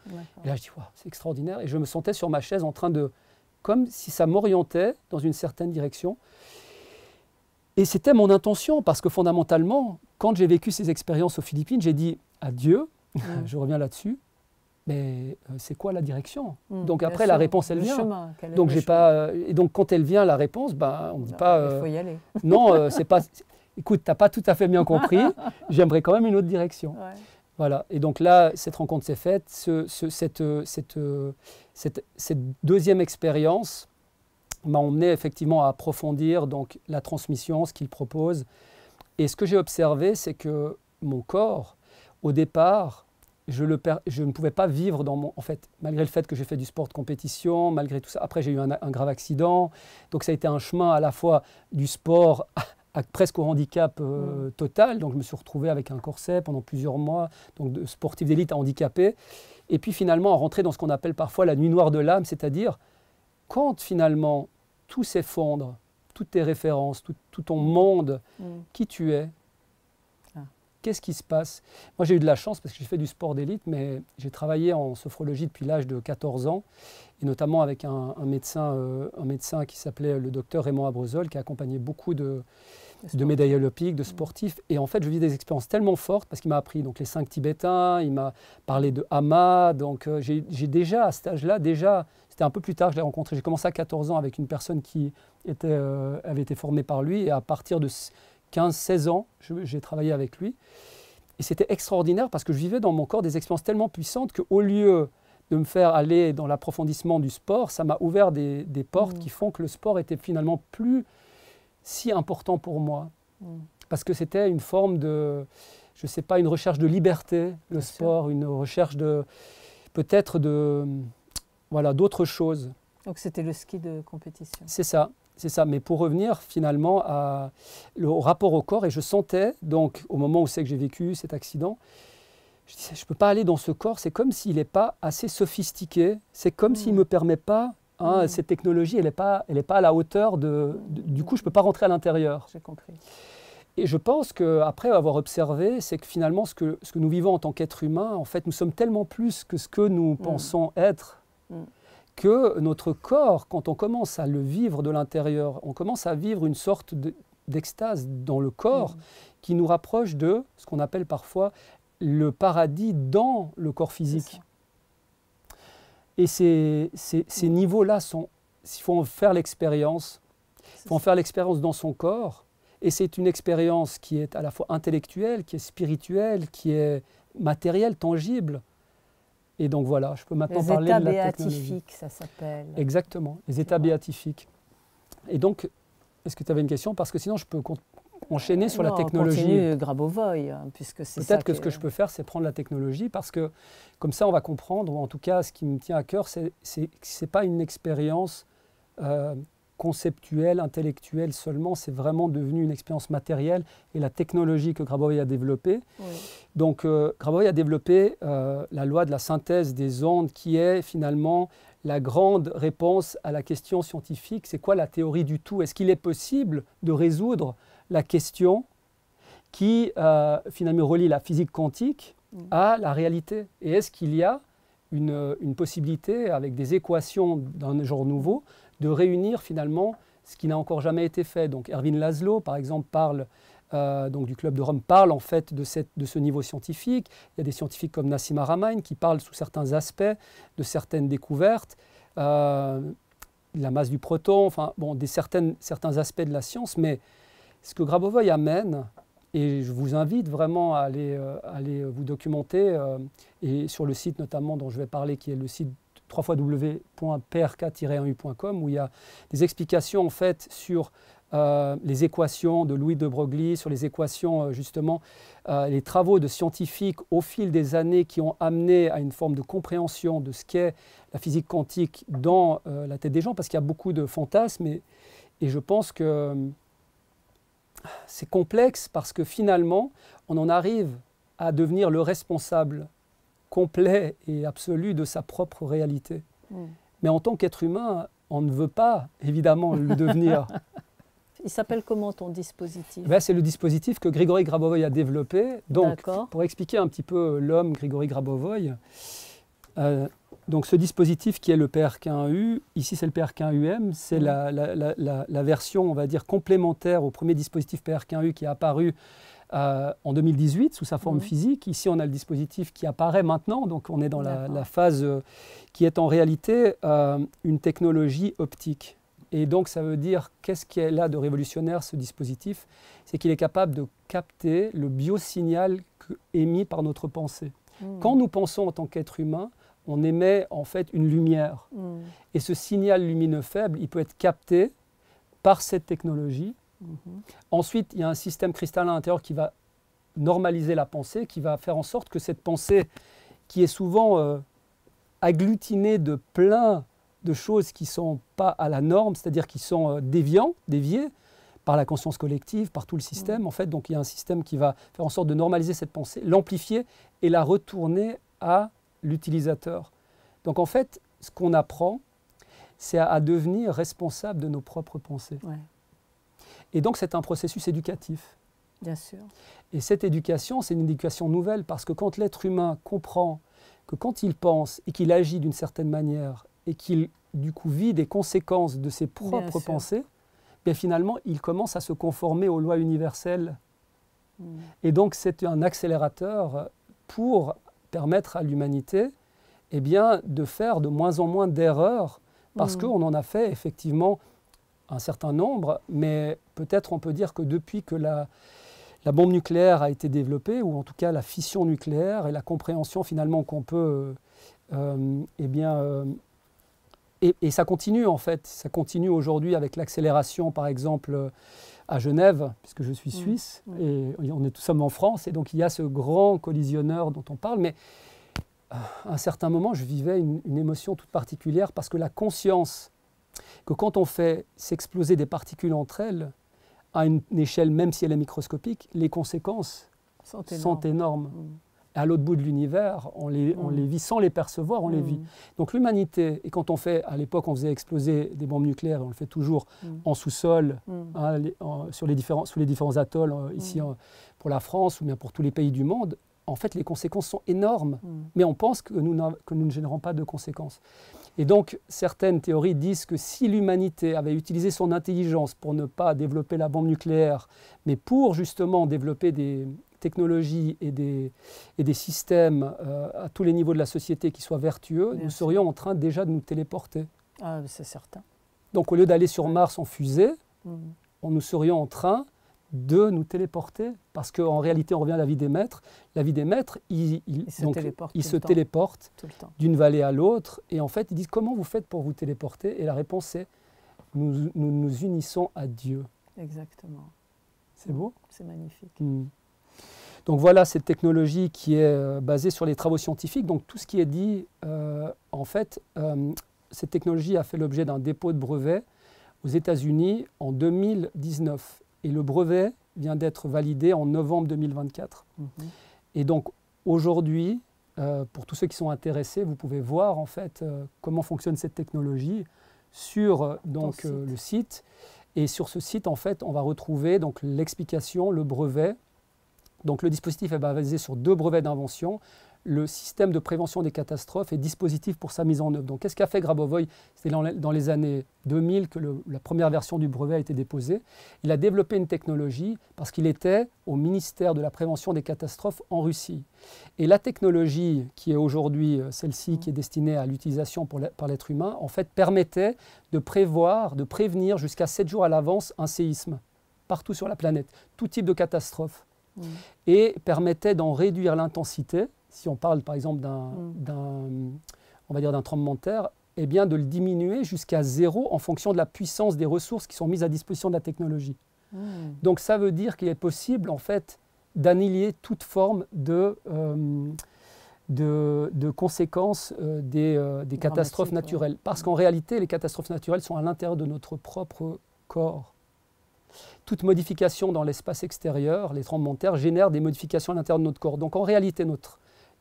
Et là, je dis, wow, c'est extraordinaire. Et je me sentais sur ma chaise en train de... Comme si ça m'orientait dans une certaine direction. Et c'était mon intention, parce que fondamentalement, quand j'ai vécu ces expériences aux Philippines, j'ai dit à Dieu, je reviens là-dessus, mais c'est quoi la direction? Donc après, la réponse, elle vient. Chemin, donc, et donc, quand elle vient, la réponse, ben, on ne dit pas... il faut y aller. Non, c'est pas... Écoute, tu n'as pas tout à fait bien compris, j'aimerais quand même une autre direction. Ouais. Voilà. Et donc là, cette rencontre s'est faite. Cette deuxième expérience m'a emmené effectivement à approfondir donc, la transmission, ce qu'il propose. Et ce que j'ai observé, c'est que mon corps, au départ, je ne pouvais pas vivre dans mon... En fait, malgré le fait que j'ai fait du sport de compétition, malgré tout ça. Après, j'ai eu un grave accident. Donc ça a été un chemin à la fois du sport... presque au handicap total, donc je me suis retrouvé avec un corset pendant plusieurs mois, donc de sportif d'élite à handicapé, et puis finalement à rentrer dans ce qu'on appelle parfois la nuit noire de l'âme, c'est-à-dire quand finalement tout s'effondre, toutes tes références, tout ton monde, qui tu es, qu'est-ce qui se passe? Moi j'ai eu de la chance parce que j'ai fait du sport d'élite, mais j'ai travaillé en sophrologie depuis l'âge de 14 ans, et notamment avec un médecin qui s'appelait le docteur Raymond Abrezol, qui a accompagné beaucoup de médailles olympiques, de sportifs. Et en fait, je vis des expériences tellement fortes parce qu'il m'a appris donc, les 5 Tibétains, il m'a parlé de Hama. Donc j'ai déjà, à cet âge-là, c'était un peu plus tard, je l'ai rencontré. J'ai commencé à 14 ans avec une personne qui avait été formée par lui. Et à partir de 15-16 ans, j'ai travaillé avec lui. Et c'était extraordinaire parce que je vivais dans mon corps des expériences tellement puissantes qu'au lieu de me faire aller dans l'approfondissement du sport, ça m'a ouvert des portes qui font que le sport était finalement plus si important pour moi. Parce que c'était une forme de, je ne sais pas, une recherche de liberté, le sport, une recherche de, peut-être de, voilà, d'autres choses. Donc c'était le ski de compétition. C'est ça. Mais pour revenir finalement au rapport au corps, et je sentais, donc au moment où c'est que j'ai vécu cet accident, je disais, je ne peux pas aller dans ce corps, c'est comme s'il n'est pas assez sophistiqué, c'est comme s'il ne me permet pas, cette technologie, elle n'est pas à la hauteur du coup, je ne peux pas rentrer à l'intérieur. J'ai compris. Et je pense qu'après avoir observé, c'est que finalement, ce que nous vivons en tant qu'être humain, en fait, nous sommes tellement plus que ce que nous pensons être, que notre corps, quand on commence à le vivre de l'intérieur, on commence à vivre une sorte d'extase dans le corps qui nous rapproche de ce qu'on appelle parfois le paradis dans le corps physique. Et ces niveaux-là, il faut en faire l'expérience. Il faut en faire l'expérience dans son corps. Et c'est une expérience qui est à la fois intellectuelle, qui est spirituelle, qui est matérielle, tangible. Et donc voilà, je peux maintenant parler de la technologie. Les états béatifiques, ça s'appelle. Exactement, les états béatifiques. Et donc, est-ce que tu avais une question? Parce que sinon, je peux enchaîner sur la technologie. Continue Grabovoi, puisque c'est ça. Peut-être que ce que je peux faire, c'est prendre la technologie, parce que comme ça, on va comprendre, ou en tout cas, ce qui me tient à cœur, c'est pas une expérience conceptuelle, intellectuelle seulement, c'est vraiment devenu une expérience matérielle, et la technologie que Grabovoi a développée. Oui. Donc, Grabovoi a développé la loi de la synthèse des ondes, qui est finalement la grande réponse à la question scientifique. C'est quoi la théorie du tout? Est-ce qu'il est possible de résoudre la question qui finalement relie la physique quantique à la réalité? Et est-ce qu'il y a une possibilité, avec des équations d'un genre nouveau, de réunir finalement ce qui n'a encore jamais été fait? Donc Erwin Laszlo, par exemple, parle, donc du Club de Rome, parle en fait de ce niveau scientifique. Il y a des scientifiques comme Nassim Haramein qui parlent sous certains aspects de certaines découvertes, la masse du proton, enfin bon, certains aspects de la science, mais ce que Grabovoi amène, et je vous invite vraiment à aller vous documenter, et sur le site notamment dont je vais parler, qui est le site www.prk-1u.com, où il y a des explications en fait sur les équations de Louis de Broglie, sur les équations justement, les travaux de scientifiques au fil des années qui ont amené à une forme de compréhension de ce qu'est la physique quantique dans la tête des gens, parce qu'il y a beaucoup de fantasmes, et je pense que c'est complexe, parce que finalement, on en arrive à devenir le responsable complet et absolu de sa propre réalité. Mais en tant qu'être humain, on ne veut pas, évidemment, le devenir. Il s'appelle comment ton dispositif? C'est le dispositif que Grigory Grabovoi a développé. Donc, pour expliquer un petit peu l'homme Grigory Grabovoi, donc ce dispositif qui est le PRK1U, ici c'est le PRK1UM, c'est la version, on va dire, complémentaire au premier dispositif PRK1U qui est apparu en 2018 sous sa forme physique. Ici on a le dispositif qui apparaît maintenant, donc on est dans la phase qui est en réalité une technologie optique. Et donc ça veut dire, qu'est-ce qui est là de révolutionnaire ce dispositif? C'est qu'il est capable de capter le biosignal émis par notre pensée. Quand nous pensons en tant qu'être humain, on émet en fait une lumière. Et ce signal lumineux faible, il peut être capté par cette technologie. Ensuite, il y a un système cristallin intérieur qui va normaliser la pensée, qui va faire en sorte que cette pensée, qui est souvent agglutinée de plein de choses qui ne sont pas à la norme, c'est-à-dire qui sont déviées par la conscience collective, par tout le système, en fait. Donc il y a un système qui va faire en sorte de normaliser cette pensée, l'amplifier et la retourner à l'utilisateur. Donc en fait, ce qu'on apprend, c'est à devenir responsable de nos propres pensées. Ouais. Et donc c'est un processus éducatif. Bien sûr. Et cette éducation, c'est une éducation nouvelle, parce que quand l'être humain comprend que quand il pense et qu'il agit d'une certaine manière, et qu'il du coup vit des conséquences de ses propres pensées, bien finalement il commence à se conformer aux lois universelles. Et donc c'est un accélérateur pour permettre à l'humanité de faire de moins en moins d'erreurs, parce qu'on en a fait effectivement un certain nombre, mais peut-être on peut dire que depuis que la bombe nucléaire a été développée, ou en tout cas la fission nucléaire et la compréhension finalement qu'on peut, et ça continue en fait, ça continue aujourd'hui avec l'accélération par exemple à Genève, puisque je suis suisse, et on est tout simplement en France, et donc il y a ce grand collisionneur dont on parle, mais à un certain moment je vivais une émotion toute particulière, parce que la conscience que quand on fait s'exploser des particules entre elles, à une échelle, même si elle est microscopique, les conséquences sont énormes. À l'autre bout de l'univers, on les vit sans les percevoir, on les vit. Donc l'humanité, et quand on fait, à l'époque on faisait exploser des bombes nucléaires, on le fait toujours en sous-sol, sous les différents atolls, ici pour la France ou bien pour tous les pays du monde, en fait les conséquences sont énormes, mais on pense que nous ne générons pas de conséquences. Et donc certaines théories disent que si l'humanité avait utilisé son intelligence pour ne pas développer la bombe nucléaire, mais pour justement développer des technologies et des systèmes à tous les niveaux de la société qui soient vertueux, nous serions en train déjà de nous téléporter. Ah, c'est certain. Donc au lieu d'aller sur Mars en fusée, nous serions en train de nous téléporter, parce qu'en réalité, on revient à la vie des maîtres. La vie des maîtres, ils se téléportent d'une vallée à l'autre, et en fait, ils disent comment vous faites pour vous téléporter? Et la réponse est nous unissons à Dieu. Exactement. C'est beau? C'est magnifique. Donc voilà cette technologie qui est basée sur les travaux scientifiques. Donc tout ce qui est dit, en fait, cette technologie a fait l'objet d'un dépôt de brevet aux États-Unis en 2019. Et le brevet vient d'être validé en novembre 2024. Et donc aujourd'hui, pour tous ceux qui sont intéressés, vous pouvez voir en fait comment fonctionne cette technologie sur donc, le site. Et sur ce site, en fait, on va retrouver donc l'explication, le brevet. Donc le dispositif est basé sur 2 brevets d'invention, le système de prévention des catastrophes et dispositif pour sa mise en œuvre. Donc qu'est-ce qu'a fait Grabovoi? C'était dans les années 2000 que la première version du brevet a été déposée. Il a développé une technologie parce qu'il était au ministère de la prévention des catastrophes en Russie. Et la technologie qui est aujourd'hui celle-ci, qui est destinée à l'utilisation par l'être humain, en fait permettait de prévenir jusqu'à 7 jours à l'avance un séisme partout sur la planète, tout type de catastrophe. Et permettait d'en réduire l'intensité. Si on parle par exemple d'un tremblement de terre, eh bien de le diminuer jusqu'à 0 en fonction de la puissance des ressources qui sont mises à disposition de la technologie. Donc ça veut dire qu'il est possible en fait d'annihiler toute forme de conséquences des catastrophes naturelles. Parce qu'en réalité, les catastrophes naturelles sont à l'intérieur de notre propre corps. Toute modification dans l'espace extérieur, les tremblements de terre, génèrent des modifications à l'intérieur de notre corps. Donc en réalité,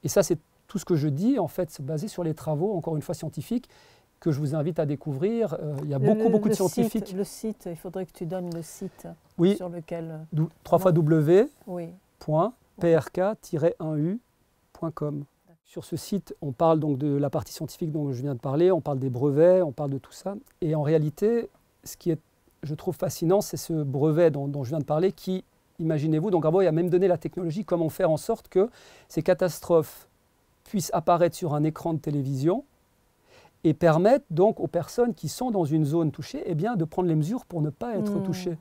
et ça c'est tout ce que je dis, en fait, c'est basé sur les travaux, encore une fois scientifiques, que je vous invite à découvrir. Il y a beaucoup de scientifiques. Le site, il faudrait que tu donnes le site sur lequel… www.prk-1u.com. Sur ce site, on parle donc de la partie scientifique dont je viens de parler, on parle des brevets, on parle de tout ça. Et en réalité, ce qui est, je trouve fascinant, c'est ce brevet dont je viens de parler qui, imaginez-vous, donc Grabovoi a même donné la technologie, comment faire en sorte que ces catastrophes puissent apparaître sur un écran de télévision et permettent donc aux personnes qui sont dans une zone touchée eh bien, de prendre les mesures pour ne pas être touchées.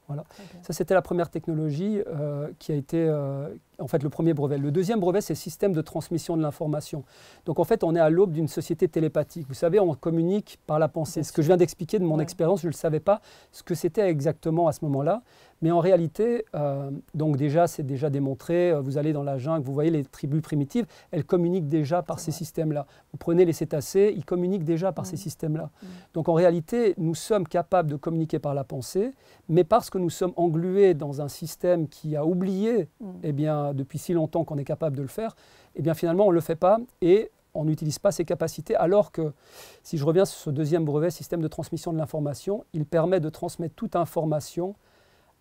Voilà. Ça, c'était la première technologie qui a été, en fait, le premier brevet. Le deuxième brevet, c'est le système de transmission de l'information. Donc, en fait, on est à l'aube d'une société télépathique. Vous savez, on communique par la pensée. Ce que je viens d'expliquer de mon expérience, je ne le savais pas ce que c'était exactement à ce moment-là. Mais en réalité, donc déjà, c'est déjà démontré. Vous allez dans la jungle, vous voyez les tribus primitives, elles communiquent déjà par ces systèmes-là. Vous prenez les cétacés, ils communiquent déjà par ces systèmes-là. Donc en réalité, nous sommes capables de communiquer par la pensée, mais parce que nous sommes englués dans un système qui a oublié, eh bien, depuis si longtemps qu'on est capable de le faire, eh bien finalement on ne le fait pas et on n'utilise pas ses capacités, alors que, si je reviens sur ce deuxième brevet, système de transmission de l'information, il permet de transmettre toute information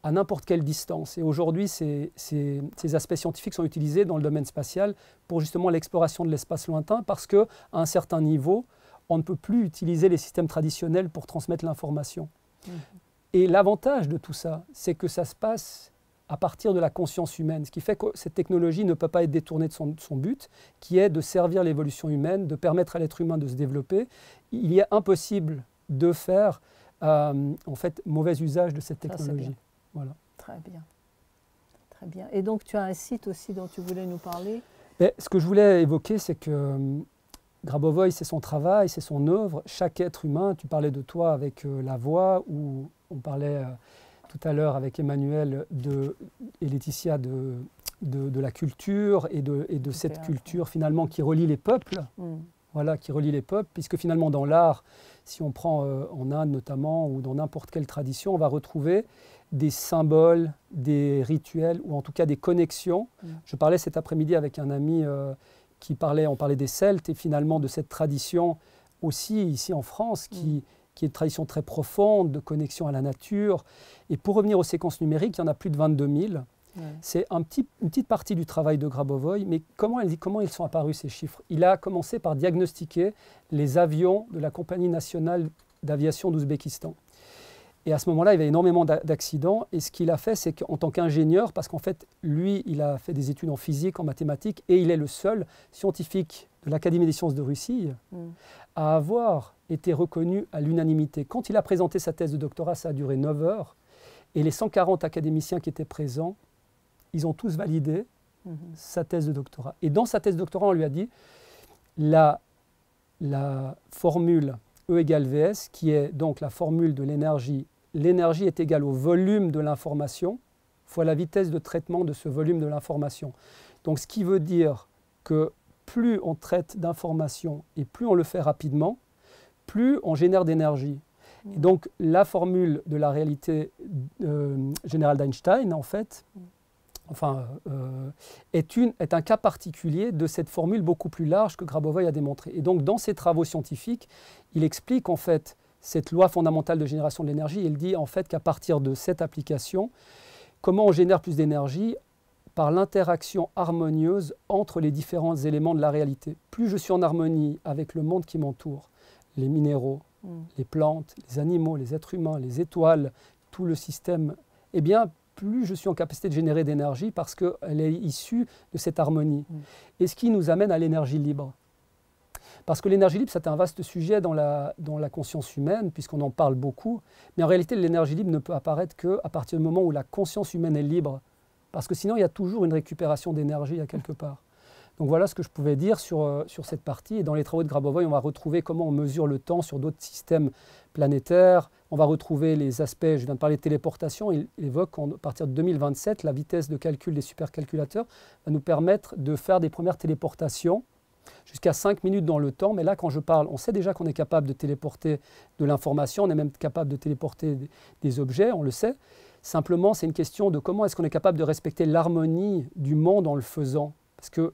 à n'importe quelle distance. Et aujourd'hui, ces aspects scientifiques sont utilisés dans le domaine spatial pour justement l'exploration de l'espace lointain, parce qu'à un certain niveau, on ne peut plus utiliser les systèmes traditionnels pour transmettre l'information. Et l'avantage de tout ça, c'est que ça se passe à partir de la conscience humaine, ce qui fait que cette technologie ne peut pas être détournée de son but, qui est de servir l'évolution humaine, de permettre à l'être humain de se développer. Il est impossible de faire en fait, mauvais usage de cette technologie. Voilà. Très bien. Très bien. Et donc, tu as un site aussi dont tu voulais nous parler? Ce que je voulais évoquer, c'est que Grabovoi, c'est son travail, c'est son œuvre. Chaque être humain, tu parlais de toi avec la voix, ou on parlait tout à l'heure avec Emmanuel et Laetitia de la culture et de cette culture finalement qui relie les peuples. Voilà, qui relie les peuples, puisque finalement dans l'art, si on prend en Inde notamment, ou dans n'importe quelle tradition, on va retrouver des symboles, des rituels, ou en tout cas des connexions. Je parlais cet après-midi avec un ami on parlait des Celtes, et finalement de cette tradition aussi ici en France, qui est une tradition très profonde de connexion à la nature. Et pour revenir aux séquences numériques, il y en a plus de 22 000. C'est une petite partie du travail de Grabovoi, mais comment ils sont apparus ces chiffres? Il a commencé par diagnostiquer les avions de la compagnie nationale d'aviation d'Ouzbékistan. Et à ce moment-là, il y avait énormément d'accidents. Et ce qu'il a fait, c'est qu'en tant qu'ingénieur, parce qu'en fait, lui, il a fait des études en physique, en mathématiques, et il est le seul scientifique de l'Académie des sciences de Russie à avoir été reconnu à l'unanimité. Quand il a présenté sa thèse de doctorat, ça a duré 9 heures. Et les 140 académiciens qui étaient présents, ils ont tous validé sa thèse de doctorat. Et dans sa thèse de doctorat, on lui a dit la formule E égale Vs, qui est donc la formule de l'énergie. L'énergie est égale au volume de l'information fois la vitesse de traitement de ce volume de l'information. Donc ce qui veut dire que plus on traite d'informations et plus on le fait rapidement, plus on génère d'énergie. Et donc la formule de la réalité générale d'Einstein, en fait, est un cas particulier de cette formule beaucoup plus large que Grabovoi a démontré. Et donc dans ses travaux scientifiques, il explique en fait cette loi fondamentale de génération de l'énergie. Il dit en fait qu'à partir de cette application, comment on génère plus d'énergie? Par l'interaction harmonieuse entre les différents éléments de la réalité. Plus je suis en harmonie avec le monde qui m'entoure, les minéraux, les plantes, les animaux, les êtres humains, les étoiles, tout le système, eh bien, plus je suis en capacité de générer d'énergie parce qu'elle est issue de cette harmonie. Et ce qui nous amène à l'énergie libre. Parce que l'énergie libre, c'est un vaste sujet dans la conscience humaine, puisqu'on en parle beaucoup. Mais en réalité, l'énergie libre ne peut apparaître qu'à partir du moment où la conscience humaine est libre. Parce que sinon, il y a toujours une récupération d'énergie à quelque part. Donc voilà ce que je pouvais dire sur cette partie. Et dans les travaux de Grabovoi, on va retrouver comment on mesure le temps sur d'autres systèmes planétaires. On va retrouver les aspects, je viens de parler de téléportation, il évoque qu'à partir de 2027, la vitesse de calcul des supercalculateurs va nous permettre de faire des premières téléportations jusqu'à 5 minutes dans le temps. Mais là, quand je parle, on sait déjà qu'on est capable de téléporter de l'information, on est même capable de téléporter des objets, on le sait. Simplement, c'est une question de comment est-ce qu'on est capable de respecter l'harmonie du monde en le faisant. Parce que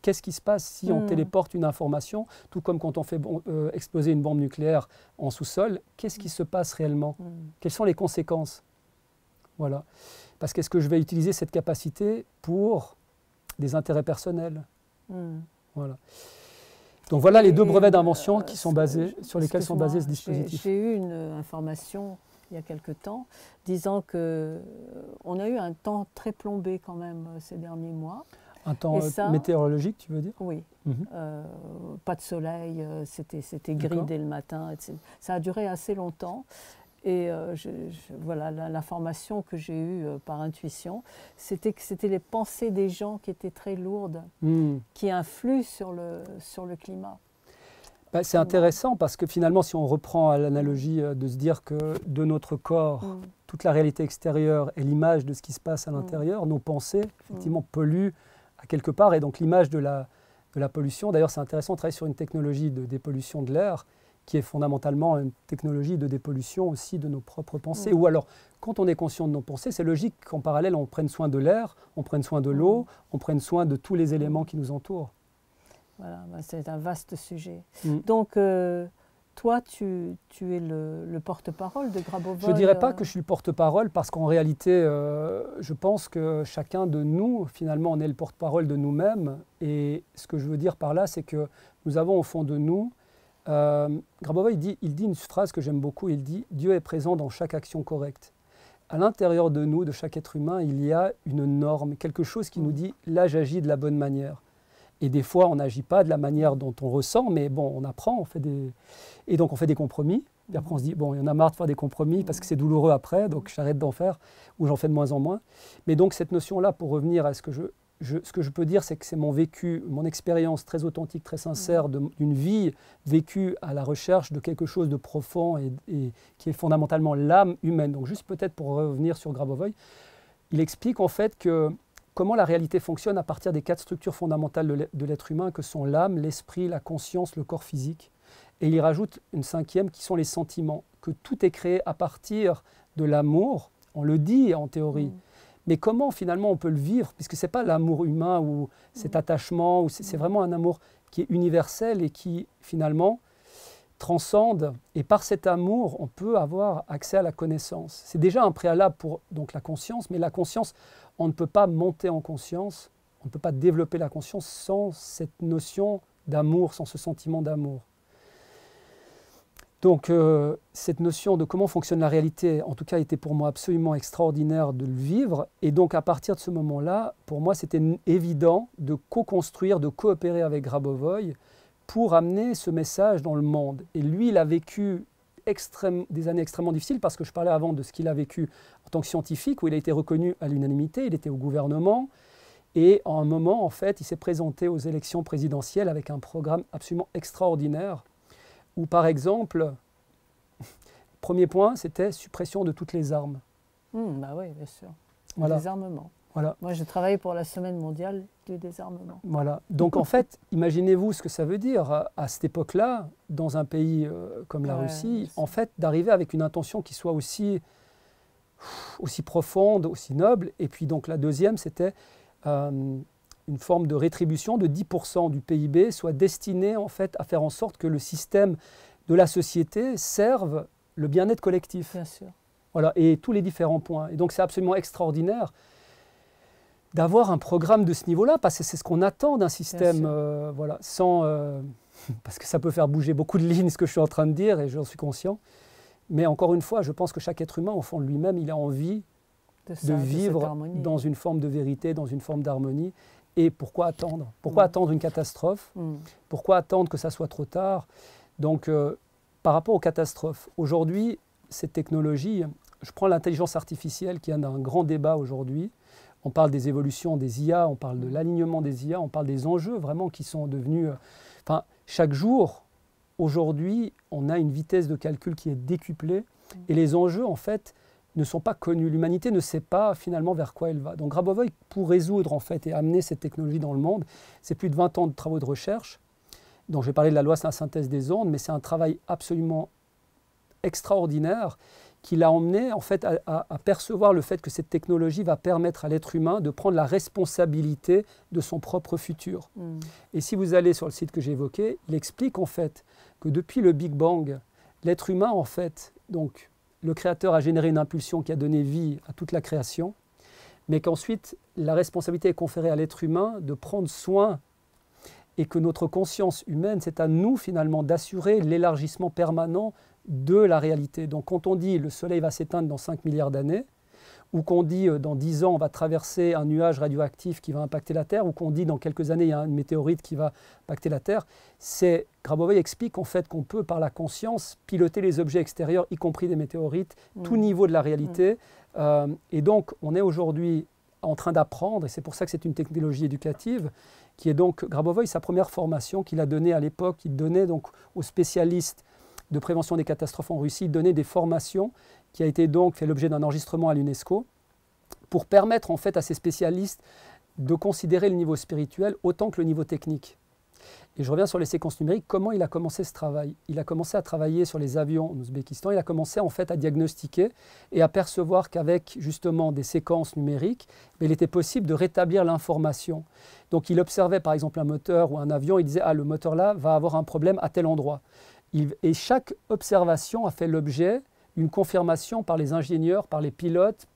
qu'est-ce qui se passe si on téléporte une information, tout comme quand on fait exploser une bombe nucléaire en sous-sol, qu'est-ce qui se passe réellement? Quelles sont les conséquences? Voilà. Parce qu'est-ce que je vais utiliser cette capacité pour des intérêts personnels? Voilà. Donc voilà les deux brevets d'invention qui sont basés, sur lesquels sont basés ce dispositif. J'ai eu une information il y a quelque temps, disant qu'on a eu un temps très plombé quand même ces derniers mois. Un temps météorologique, tu veux dire? Oui. Pas de soleil, c'était gris dès le matin, etc. Ça a duré assez longtemps. Et voilà, l'information que j'ai eue par intuition, c'était que c'était les pensées des gens qui étaient très lourdes, qui influent sur le climat. Ben, c'est intéressant parce que finalement, si on reprend à l'analogie de se dire que de notre corps, toute la réalité extérieure est l'image de ce qui se passe à l'intérieur, nos pensées, effectivement, polluent à quelque part. Et donc l'image de la pollution, d'ailleurs c'est intéressant de travailler sur une technologie de dépollution de l'air qui est fondamentalement une technologie de dépollution aussi de nos propres pensées. Ou alors, quand on est conscient de nos pensées, c'est logique qu'en parallèle, on prenne soin de l'air, on prenne soin de l'eau, on prenne soin de tous les éléments qui nous entourent. Voilà, c'est un vaste sujet. Donc, toi, tu es le porte-parole de Grabovoi. Je ne dirais pas que je suis le porte-parole parce qu'en réalité, je pense que chacun de nous, finalement, on est le porte-parole de nous-mêmes. Et ce que je veux dire par là, c'est que nous avons au fond de nous, Grabovoi, il dit une phrase que j'aime beaucoup, il dit « Dieu est présent dans chaque action correcte ». À l'intérieur de nous, de chaque être humain, il y a une norme, quelque chose qui nous dit « là, j'agis de la bonne manière ». Et des fois, on n'agit pas de la manière dont on ressent, mais bon, on apprend, et donc on fait des compromis. Et après, on se dit, bon, il y en a marre de faire des compromis parce que c'est douloureux après, donc j'arrête d'en faire, ou j'en fais de moins en moins. Mais donc cette notion-là, pour revenir à ce que je peux dire, c'est que c'est mon vécu, mon expérience très authentique, très sincère d'une vie vécue à la recherche de quelque chose de profond et qui est fondamentalement l'âme humaine. Donc juste peut-être pour revenir sur Grabovoi, il explique en fait que comment la réalité fonctionne à partir des 4 structures fondamentales de l'être humain que sont l'âme, l'esprit, la conscience, le corps physique. Et il y rajoute une 5e qui sont les sentiments, que tout est créé à partir de l'amour, on le dit en théorie. Mais comment finalement on peut le vivre, puisque ce n'est pas l'amour humain ou cet attachement, c'est vraiment un amour qui est universel et qui finalement transcende. Et par cet amour, on peut avoir accès à la connaissance. C'est déjà un préalable pour donc, la conscience, mais la conscience, on ne peut pas monter en conscience, on ne peut pas développer la conscience sans cette notion d'amour, sans ce sentiment d'amour. Donc cette notion de comment fonctionne la réalité, en tout cas, était pour moi absolument extraordinaire de le vivre. Et donc à partir de ce moment-là, pour moi, c'était évident de co-construire, de coopérer avec Grabovoi pour amener ce message dans le monde. Et lui, il a vécu des années extrêmement difficiles parce que je parlais avant de ce qu'il a vécu en tant que scientifique, où il a été reconnu à l'unanimité, il était au gouvernement, et à un moment, en fait, il s'est présenté aux élections présidentielles avec un programme absolument extraordinaire, où par exemple, premier point, c'était suppression de toutes les armes. Bah oui, bien sûr. Voilà. Désarmement. Voilà. Moi, j'ai travaillé pour la Semaine mondiale du désarmement. Voilà. Donc en fait, imaginez-vous ce que ça veut dire à cette époque-là, dans un pays comme la Russie, en fait, d'arriver avec une intention qui soit aussi profonde, aussi noble. Et puis donc la deuxième, c'était une forme de rétribution de 10% du PIB soit destinée en fait à faire en sorte que le système de la société serve le bien-être collectif. Bien sûr. Voilà, et tous les différents points. Et donc c'est absolument extraordinaire d'avoir un programme de ce niveau-là, parce que c'est ce qu'on attend d'un système, voilà, sans, parce que ça peut faire bouger beaucoup de lignes, ce que je suis en train de dire, et j'en suis conscient. Mais encore une fois, je pense que chaque être humain, au fond de lui-même, il a envie de vivre dans une forme de vérité, dans une forme d'harmonie. Et pourquoi attendre? Pourquoi attendre une catastrophe? Pourquoi attendre que ça soit trop tard? Donc, par rapport aux catastrophes, aujourd'hui, cette technologie, je prends l'intelligence artificielle qui est un grand débat aujourd'hui. On parle des évolutions des IA, on parle de l'alignement des IA, on parle des enjeux vraiment qui sont devenus... Enfin, chaque jour, aujourd'hui, on a une vitesse de calcul qui est décuplée et les enjeux, en fait, ne sont pas connus. L'humanité ne sait pas finalement vers quoi elle va. Donc Grabovoi, pour résoudre en fait et amener cette technologie dans le monde, c'est plus de 20 ans de travaux de recherche. Donc je vais parler de la loi sur la synthèse des ondes, mais c'est un travail absolument extraordinaire qui l'a emmené en fait à percevoir le fait que cette technologie va permettre à l'être humain de prendre la responsabilité de son propre futur. Et si vous allez sur le site que j'ai évoqué, il explique en fait que depuis le Big Bang, l'être humain en fait, donc le créateur a généré une impulsion qui a donné vie à toute la création, mais qu'ensuite la responsabilité est conférée à l'être humain de prendre soin et que notre conscience humaine, c'est à nous finalement d'assurer l'élargissement permanent de la réalité. Donc quand on dit le soleil va s'éteindre dans 5 milliards d'années, ou qu'on dit dans 10 ans on va traverser un nuage radioactif qui va impacter la Terre, ou qu'on dit dans quelques années il y a une météorite qui va impacter la Terre, Grabovoi explique en fait qu'on peut par la conscience piloter les objets extérieurs, y compris des météorites, tout niveau de la réalité. Et donc on est aujourd'hui en train d'apprendre, et c'est pour ça que c'est une technologie éducative, qui est donc Grabovoi, sa première formation qu'il a donnée à l'époque, il donnait donc aux spécialistes de prévention des catastrophes en Russie, il donnait des formations qui a été donc fait l'objet d'un enregistrement à l'UNESCO pour permettre en fait à ces spécialistes de considérer le niveau spirituel autant que le niveau technique. Et je reviens sur les séquences numériques. Comment il a commencé ce travail? Il a commencé à travailler sur les avions en Ouzbékistan. Il a commencé en fait à diagnostiquer et à percevoir qu'avec justement des séquences numériques, il était possible de rétablir l'information. Donc il observait par exemple un moteur ou un avion, il disait « Ah, le moteur là va avoir un problème à tel endroit ». Et chaque observation a fait l'objet d'une confirmation par les ingénieurs, par les pilotes,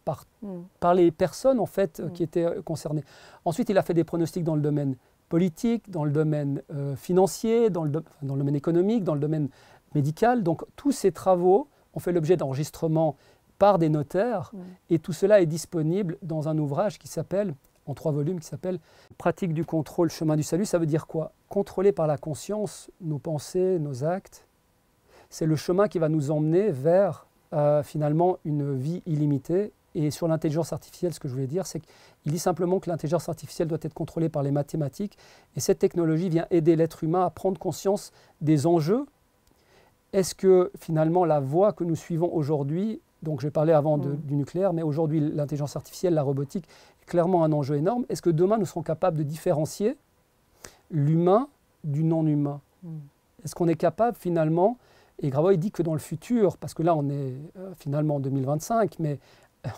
par les personnes en fait, qui étaient concernées. Ensuite, il a fait des pronostics dans le domaine politique, dans le domaine financier, dans le domaine économique, dans le domaine médical. Donc tous ces travaux ont fait l'objet d'enregistrements par des notaires et tout cela est disponible dans un ouvrage qui s'appelle, en 3 volumes, qui s'appelle « Pratique du contrôle, chemin du salut ». Ça veut dire quoi? Contrôler par la conscience nos pensées, nos actes. C'est le chemin qui va nous emmener vers finalement une vie illimitée. Et sur l'intelligence artificielle, ce que je voulais dire, c'est qu'il dit simplement que l'intelligence artificielle doit être contrôlée par les mathématiques. Et cette technologie vient aider l'être humain à prendre conscience des enjeux. Est-ce que finalement la voie que nous suivons aujourd'hui, donc j'ai parlé avant du nucléaire, mais aujourd'hui l'intelligence artificielle, la robotique, est clairement un enjeu énorme. Est-ce que demain nous serons capables de différencier l'humain du non-humain? Est-ce qu'on est capable finalement, et Grabovoi dit que dans le futur, parce que là on est finalement en 2025, mais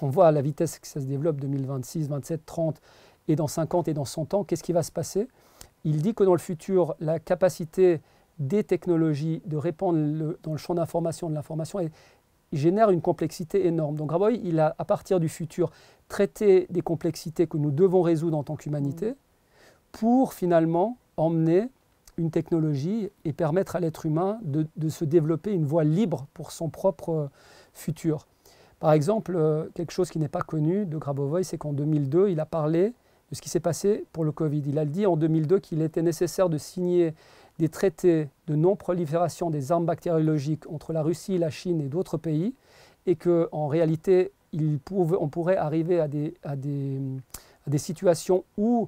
on voit à la vitesse que ça se développe, 2026, 27, 30, et dans 50 et dans 100 ans, qu'est-ce qui va se passer? Il dit que dans le futur, la capacité des technologies de répandre dans le champ d'information de l'information génère une complexité énorme. Donc Grabovoi, il a, à partir du futur, traité des complexités que nous devons résoudre en tant qu'humanité pour finalement emmener une technologie et permettre à l'être humain de se développer une voie libre pour son propre futur. Par exemple, quelque chose qui n'est pas connu de Grabovoi, c'est qu'en 2002, il a parlé de ce qui s'est passé pour le Covid. Il a dit en 2002 qu'il était nécessaire de signer des traités de non-prolifération des armes bactériologiques entre la Russie, la Chine et d'autres pays, et qu'en réalité, on pourrait arriver à des situations où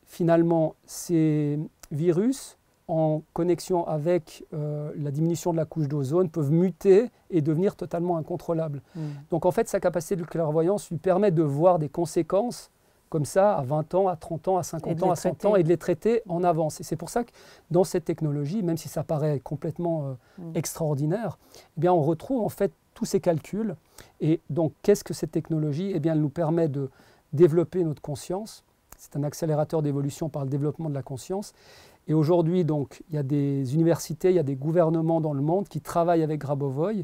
finalement ces virus, en connexion avec la diminution de la couche d'ozone, peuvent muter et devenir totalement incontrôlables. Donc en fait, sa capacité de clairvoyance lui permet de voir des conséquences comme ça à 20 ans, à 30 ans, à 50 ans, à 100 ans, et de les traiter en avance. Et c'est pour ça que dans cette technologie, même si ça paraît complètement extraordinaire, eh bien on retrouve en fait tous ces calculs. Et donc qu'est-ce que cette technologie? Eh bien elle nous permet de développer notre conscience. C'est un accélérateur d'évolution par le développement de la conscience. Et aujourd'hui, donc, il y a des universités, il y a des gouvernements dans le monde qui travaillent avec Grabovoi,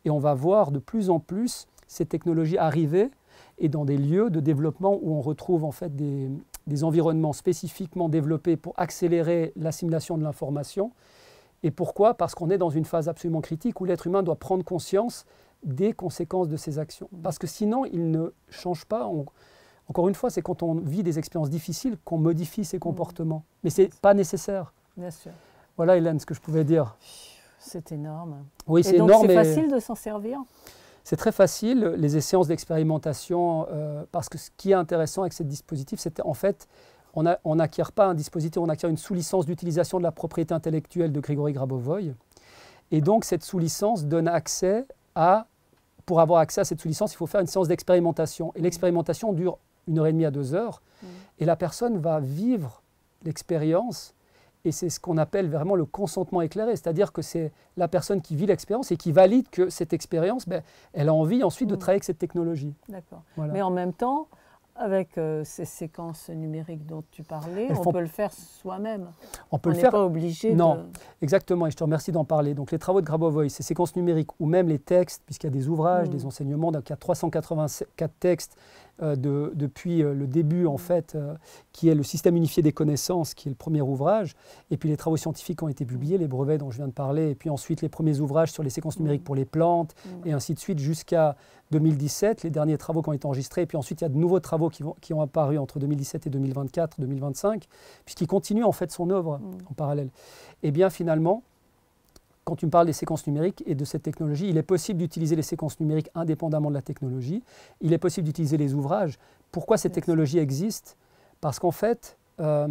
et on va voir de plus en plus ces technologies arriver et dans des lieux de développement où on retrouve en fait des environnements spécifiquement développés pour accélérer l'assimilation de l'information. Et pourquoi? Parce qu'on est dans une phase absolument critique où l'être humain doit prendre conscience des conséquences de ses actions. Parce que sinon, il ne change pas. Encore une fois, c'est quand on vit des expériences difficiles qu'on modifie ses comportements. Mais ce n'est pas nécessaire. Bien sûr. Voilà, Hélène, ce que je pouvais dire. C'est énorme. Oui, c'est énorme. C'est facile de s'en servir? C'est très facile, les séances d'expérimentation, parce que ce qui est intéressant avec ce dispositif, c'est en fait, on n'acquiert pas un dispositif, on acquiert une sous-licence d'utilisation de la propriété intellectuelle de Grigory Grabovoi. Et donc, cette sous-licence donne accès à... Pour avoir accès à cette sous-licence, il faut faire une séance d'expérimentation. Et l'expérimentation dure 1h30 à 2 heures. Et la personne va vivre l'expérience. Et c'est ce qu'on appelle vraiment le consentement éclairé. C'est-à-dire que c'est la personne qui vit l'expérience et qui valide que cette expérience, elle a envie ensuite de travailler avec cette technologie. D'accord. Voilà. Mais en même temps, avec ces séquences numériques dont tu parlais, on peut le faire soi-même. On peut le faire. On n'est pas obligé Non, exactement. Et je te remercie d'en parler. Donc les travaux de Grabovoi, ces séquences numériques, ou même les textes, puisqu'il y a des ouvrages, des enseignements, donc il y a 384 textes depuis le début, en fait, qui est le système unifié des connaissances, qui est le premier ouvrage. Et puis les travaux scientifiques ont été publiés, les brevets dont je viens de parler, et puis ensuite les premiers ouvrages sur les séquences numériques pour les plantes, et ainsi de suite, jusqu'à 2017, les derniers travaux qui ont été enregistrés. Et puis ensuite, il y a de nouveaux travaux qui ont apparu entre 2017 et 2024, 2025, puisqu'il continue en fait son œuvre en parallèle. Et bien finalement, quand tu me parles des séquences numériques et de cette technologie, il est possible d'utiliser les séquences numériques indépendamment de la technologie. Il est possible d'utiliser les ouvrages. Pourquoi cette technologie existe? Parce qu'en fait, à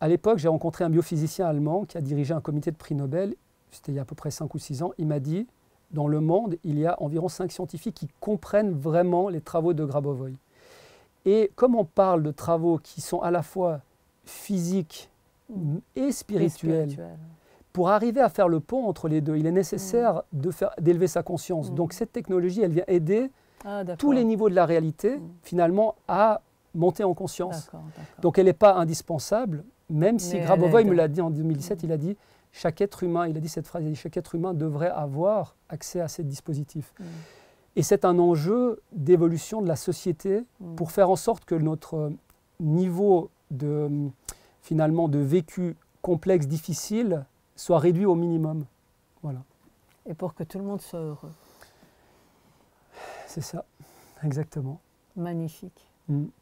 l'époque, j'ai rencontré un biophysicien allemand qui a dirigé un comité de prix Nobel. C'était il y a à peu près 5 ou 6 ans. Il m'a dit, dans le monde, il y a environ 5 scientifiques qui comprennent vraiment les travaux de Grabovoi. Et comme on parle de travaux qui sont à la fois physiques et spirituels, pour arriver à faire le pont entre les deux, il est nécessaire d'élever sa conscience. Donc cette technologie, elle vient aider tous les niveaux de la réalité, finalement, à monter en conscience. Donc elle n'est pas indispensable, même si Grabovoi me l'a dit en 2017, il a dit, chaque être humain, il a dit cette phrase, il a dit, chaque être humain devrait avoir accès à ces dispositifs. Et c'est un enjeu d'évolution de la société pour faire en sorte que notre niveau finalement, de vécu complexe, difficile, soit réduit au minimum. Voilà. Et pour que tout le monde soit heureux. C'est ça, exactement. Magnifique,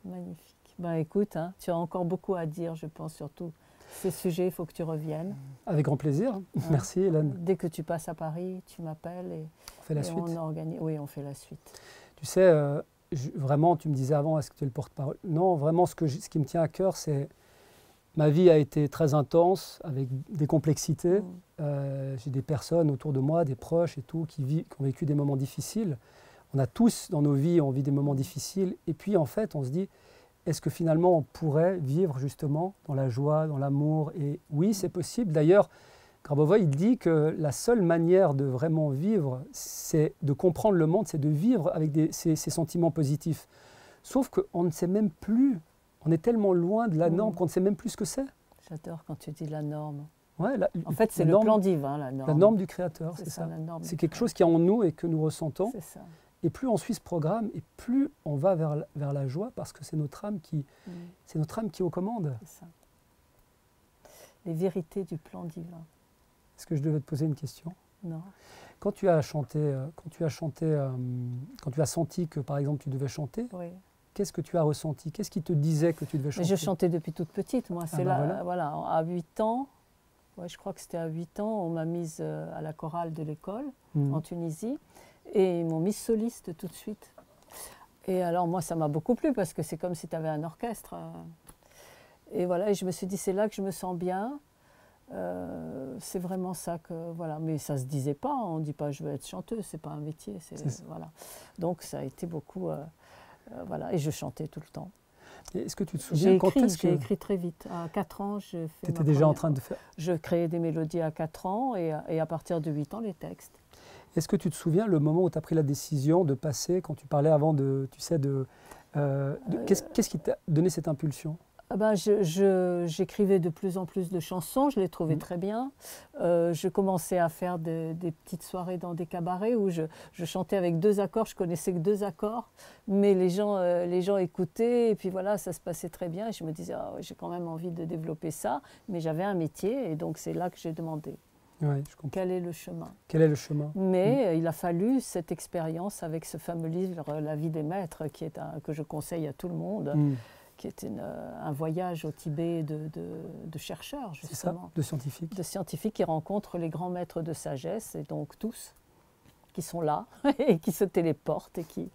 magnifique. Ben écoute, tu as encore beaucoup à dire, je pense, sur tous ces sujets, il faut que tu reviennes. Avec grand plaisir, merci Hélène. Dès que tu passes à Paris, tu m'appelles et on fait la suite. Oui, on fait la suite. Tu sais, vraiment, tu me disais avant, est-ce que tu es le porte-parole? Non, vraiment, ce qui me tient à cœur, c'est... Ma vie a été très intense, avec des complexités. J'ai des personnes autour de moi, des proches et tout, qui ont vécu des moments difficiles. On a tous, dans nos vies, on vit des moments difficiles. Et puis, en fait, on se dit, est-ce que finalement, on pourrait vivre justement dans la joie, dans l'amour? Et oui, c'est possible. D'ailleurs, Grabovoi, il dit que la seule manière de vraiment vivre, c'est de comprendre le monde, c'est de vivre avec ces sentiments positifs. Sauf qu'on ne sait même plus... On est tellement loin de la norme qu'on ne sait même plus ce que c'est. J'adore quand tu dis la norme. Ouais, en fait, c'est le plan divin, la norme. La norme du Créateur, c'est ça. C'est quelque chose qui est en nous et que nous ressentons. C'est ça. Et plus on suit ce programme, et plus on va vers la joie, parce que c'est notre âme qui est aux commandes. C'est ça. Les vérités du plan divin. Est-ce que je devais te poser une question? Non. Quand tu as chanté, quand tu as senti que, par exemple, tu devais chanter, qu'est-ce que tu as ressenti? Qu'est-ce qui te disait que tu devais chanter? Mais je chantais depuis toute petite, moi. C'est voilà, à 8 ans, je crois que c'était à 8 ans, on m'a mise à la chorale de l'école en Tunisie et ils m'ont mise soliste tout de suite. Et alors moi, ça m'a beaucoup plu parce que c'est comme si tu avais un orchestre. Et voilà, et je me suis dit, c'est là que je me sens bien. C'est vraiment ça que voilà, mais ça se disait pas. On dit pas, je veux être chanteuse, c'est pas un métier. Voilà. Donc ça a été beaucoup, voilà, et je chantais tout le temps. Est-ce que tu te souviens quand est-ce que... J'ai écrit très vite. À 4 ans, je fais. Tu étais déjà en train de faire. Je créais des mélodies à 4 ans et à partir de 8 ans, les textes. Est-ce que tu te souviens le moment où tu as pris la décision de passer, quand tu parlais avant de, tu sais, qu'est-ce qui t'a donné cette impulsion? J'écrivais de plus en plus de chansons, je les trouvais très bien. Je commençais à faire des petites soirées dans des cabarets où je chantais avec 2 accords, je connaissais que 2 accords, mais les gens écoutaient et puis voilà, ça se passait très bien. Et je me disais, ah, j'ai quand même envie de développer ça, mais j'avais un métier et donc c'est là que j'ai demandé. Oui, je comprends. Quel est le chemin? Quel est le chemin? Mais il a fallu cette expérience avec ce fameux livre, La vie des maîtres, que je conseille à tout le monde. Qui est un voyage au Tibet de chercheurs, justement. C'est ça, de scientifiques. De scientifiques qui rencontrent les grands maîtres de sagesse, et donc tous, qui sont là, et qui se téléportent, et qui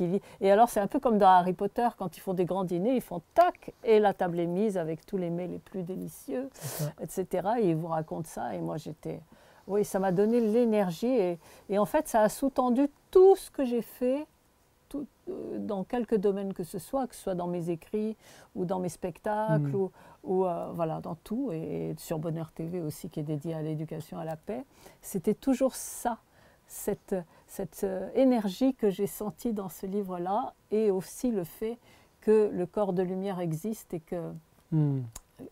vivent. Et alors, c'est un peu comme dans Harry Potter, quand ils font des grands dîners, ils font tac, et la table est mise avec tous les mets les plus délicieux, etc. Et ils vous racontent ça, et moi j'étais... Oui, ça m'a donné l'énergie, et en fait, ça a sous-tendu tout ce que j'ai fait, dans quelques domaines que ce soit dans mes écrits ou dans mes spectacles ou voilà, dans tout, et sur Bonheur TV aussi qui est dédié à l'éducation, à la paix. C'était toujours ça, cette énergie que j'ai sentie dans ce livre-là, et aussi le fait que le corps de lumière existe et que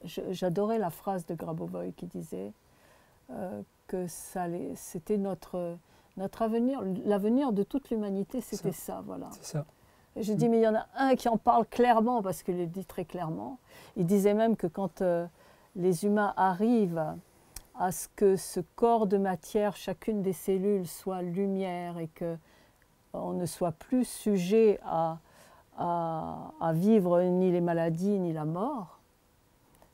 j'adorais la phrase de Grabovoi qui disait que c'était notre avenir, l'avenir de toute l'humanité, c'était ça, voilà. C'est ça. Et je dis, mais il y en a un qui en parle clairement, parce qu'il le dit très clairement. Il disait même que quand les humains arrivent à ce que ce corps de matière, chacune des cellules, soit lumière et qu'on ne soit plus sujet à vivre ni les maladies ni la mort.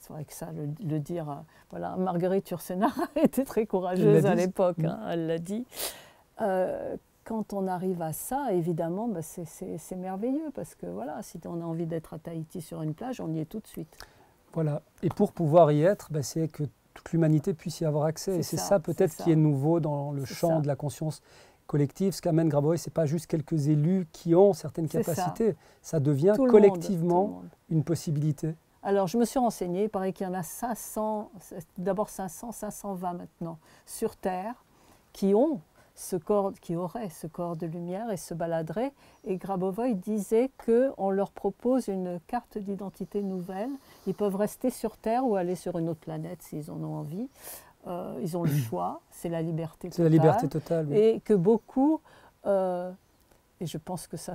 C'est vrai que ça, le dire, voilà, Marguerite Yourcenar était très courageuse à l'époque, hein, elle l'a dit. Quand on arrive à ça, évidemment, c'est merveilleux, parce que voilà, si on a envie d'être à Tahiti sur une plage, on y est tout de suite. Voilà, et pour pouvoir y être, c'est que toute l'humanité puisse y avoir accès, et c'est ça peut-être qui est nouveau dans le champ de la conscience collective. Ce qu'amène Grabovoi, ce n'est pas juste quelques élus qui ont certaines capacités, ça devient collectivement une possibilité. Alors, je me suis renseignée, il paraît qu'il y en a 500, d'abord 500, 520 maintenant, sur Terre, qui auraient ce corps de lumière et se baladeraient. Et Grabovoi disait qu'on leur propose une carte d'identité nouvelle. Ils peuvent rester sur Terre ou aller sur une autre planète s'ils en ont envie. Ils ont le choix, c'est la liberté totale. C'est la liberté totale, oui. Et que beaucoup, et je pense que ça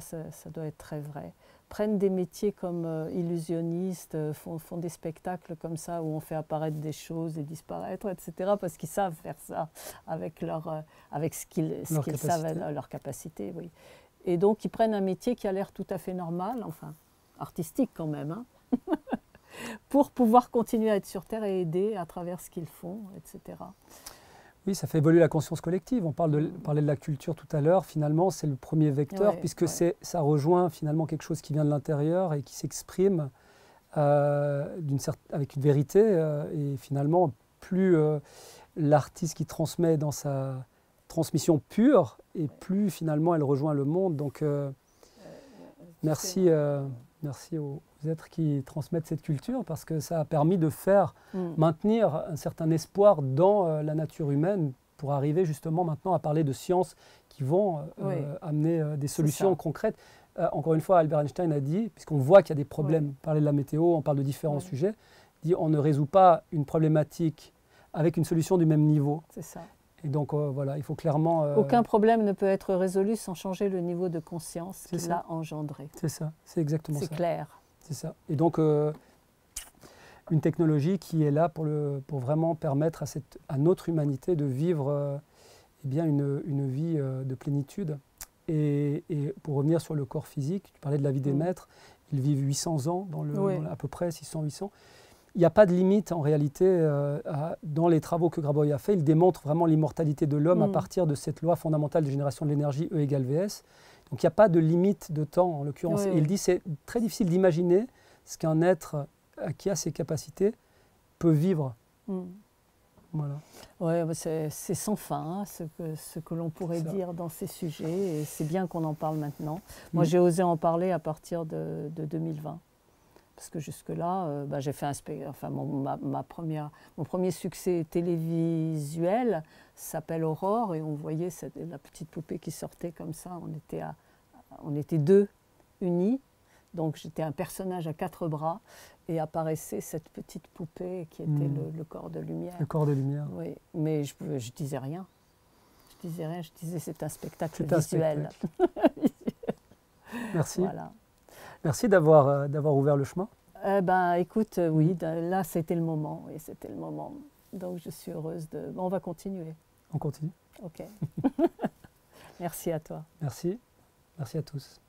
doit être très vrai, prennent des métiers comme illusionnistes, font des spectacles comme ça où on fait apparaître des choses et disparaître, etc. parce qu'ils savent faire ça avec ce qu'ils savent, leur capacité. Oui. Et donc ils prennent un métier qui a l'air tout à fait normal, enfin artistique quand même, hein, pour pouvoir continuer à être sur Terre et aider à travers ce qu'ils font, etc. Oui, ça fait évoluer la conscience collective. On parlait de la culture tout à l'heure. Finalement, c'est le premier vecteur, puisque ça rejoint finalement quelque chose qui vient de l'intérieur et qui s'exprime avec une vérité. Et finalement, plus l'artiste qui transmet dans sa transmission pure, et plus finalement elle rejoint le monde. Donc, merci aux êtres qui transmettent cette culture, parce que ça a permis de maintenir un certain espoir dans la nature humaine pour arriver justement maintenant à parler de sciences qui vont amener des solutions concrètes. Encore une fois, Albert Einstein a dit, puisqu'on voit qu'il y a des problèmes, parler de la météo, on parle de différents sujets, dit on ne résout pas une problématique avec une solution du même niveau. C'est ça. Et donc voilà, il faut clairement... Aucun problème ne peut être résolu sans changer le niveau de conscience qu'il a engendré. C'est ça, c'est exactement ça. C'est clair. C'est ça. Et donc, une technologie qui est là pour vraiment permettre à notre humanité de vivre une vie de plénitude. Et pour revenir sur le corps physique, tu parlais de la vie des maîtres, ils vivent 800 ans, à peu près 600-800. Il n'y a pas de limite en réalité dans les travaux que Grabovoi a fait. Il démontre vraiment l'immortalité de l'homme à partir de cette loi fondamentale de génération de l'énergie E = Vs. Donc il n'y a pas de limite de temps, en l'occurrence. Oui, Et il dit c'est très difficile d'imaginer ce qu'un être qui a ces capacités peut vivre. Voilà. Ouais, c'est sans fin, hein, ce que l'on pourrait dire dans ces sujets, et c'est bien qu'on en parle maintenant. Moi, j'ai osé en parler à partir de 2020, parce que jusque-là, j'ai fait mon premier succès télévisuel s'appelle Aurore, et on voyait la petite poupée qui sortait comme ça. On était deux unis, donc j'étais un personnage à 4 bras, et apparaissait cette petite poupée qui était le corps de lumière. Le corps de lumière. Oui, mais je disais rien. Je disais c'est un spectacle visuel. Merci. Voilà. Merci d'avoir ouvert le chemin. Écoute, oui, là c'était le moment, et c'était le moment. Donc je suis heureuse de... on va continuer. On continue. Ok. Merci à toi. Merci. Merci à tous.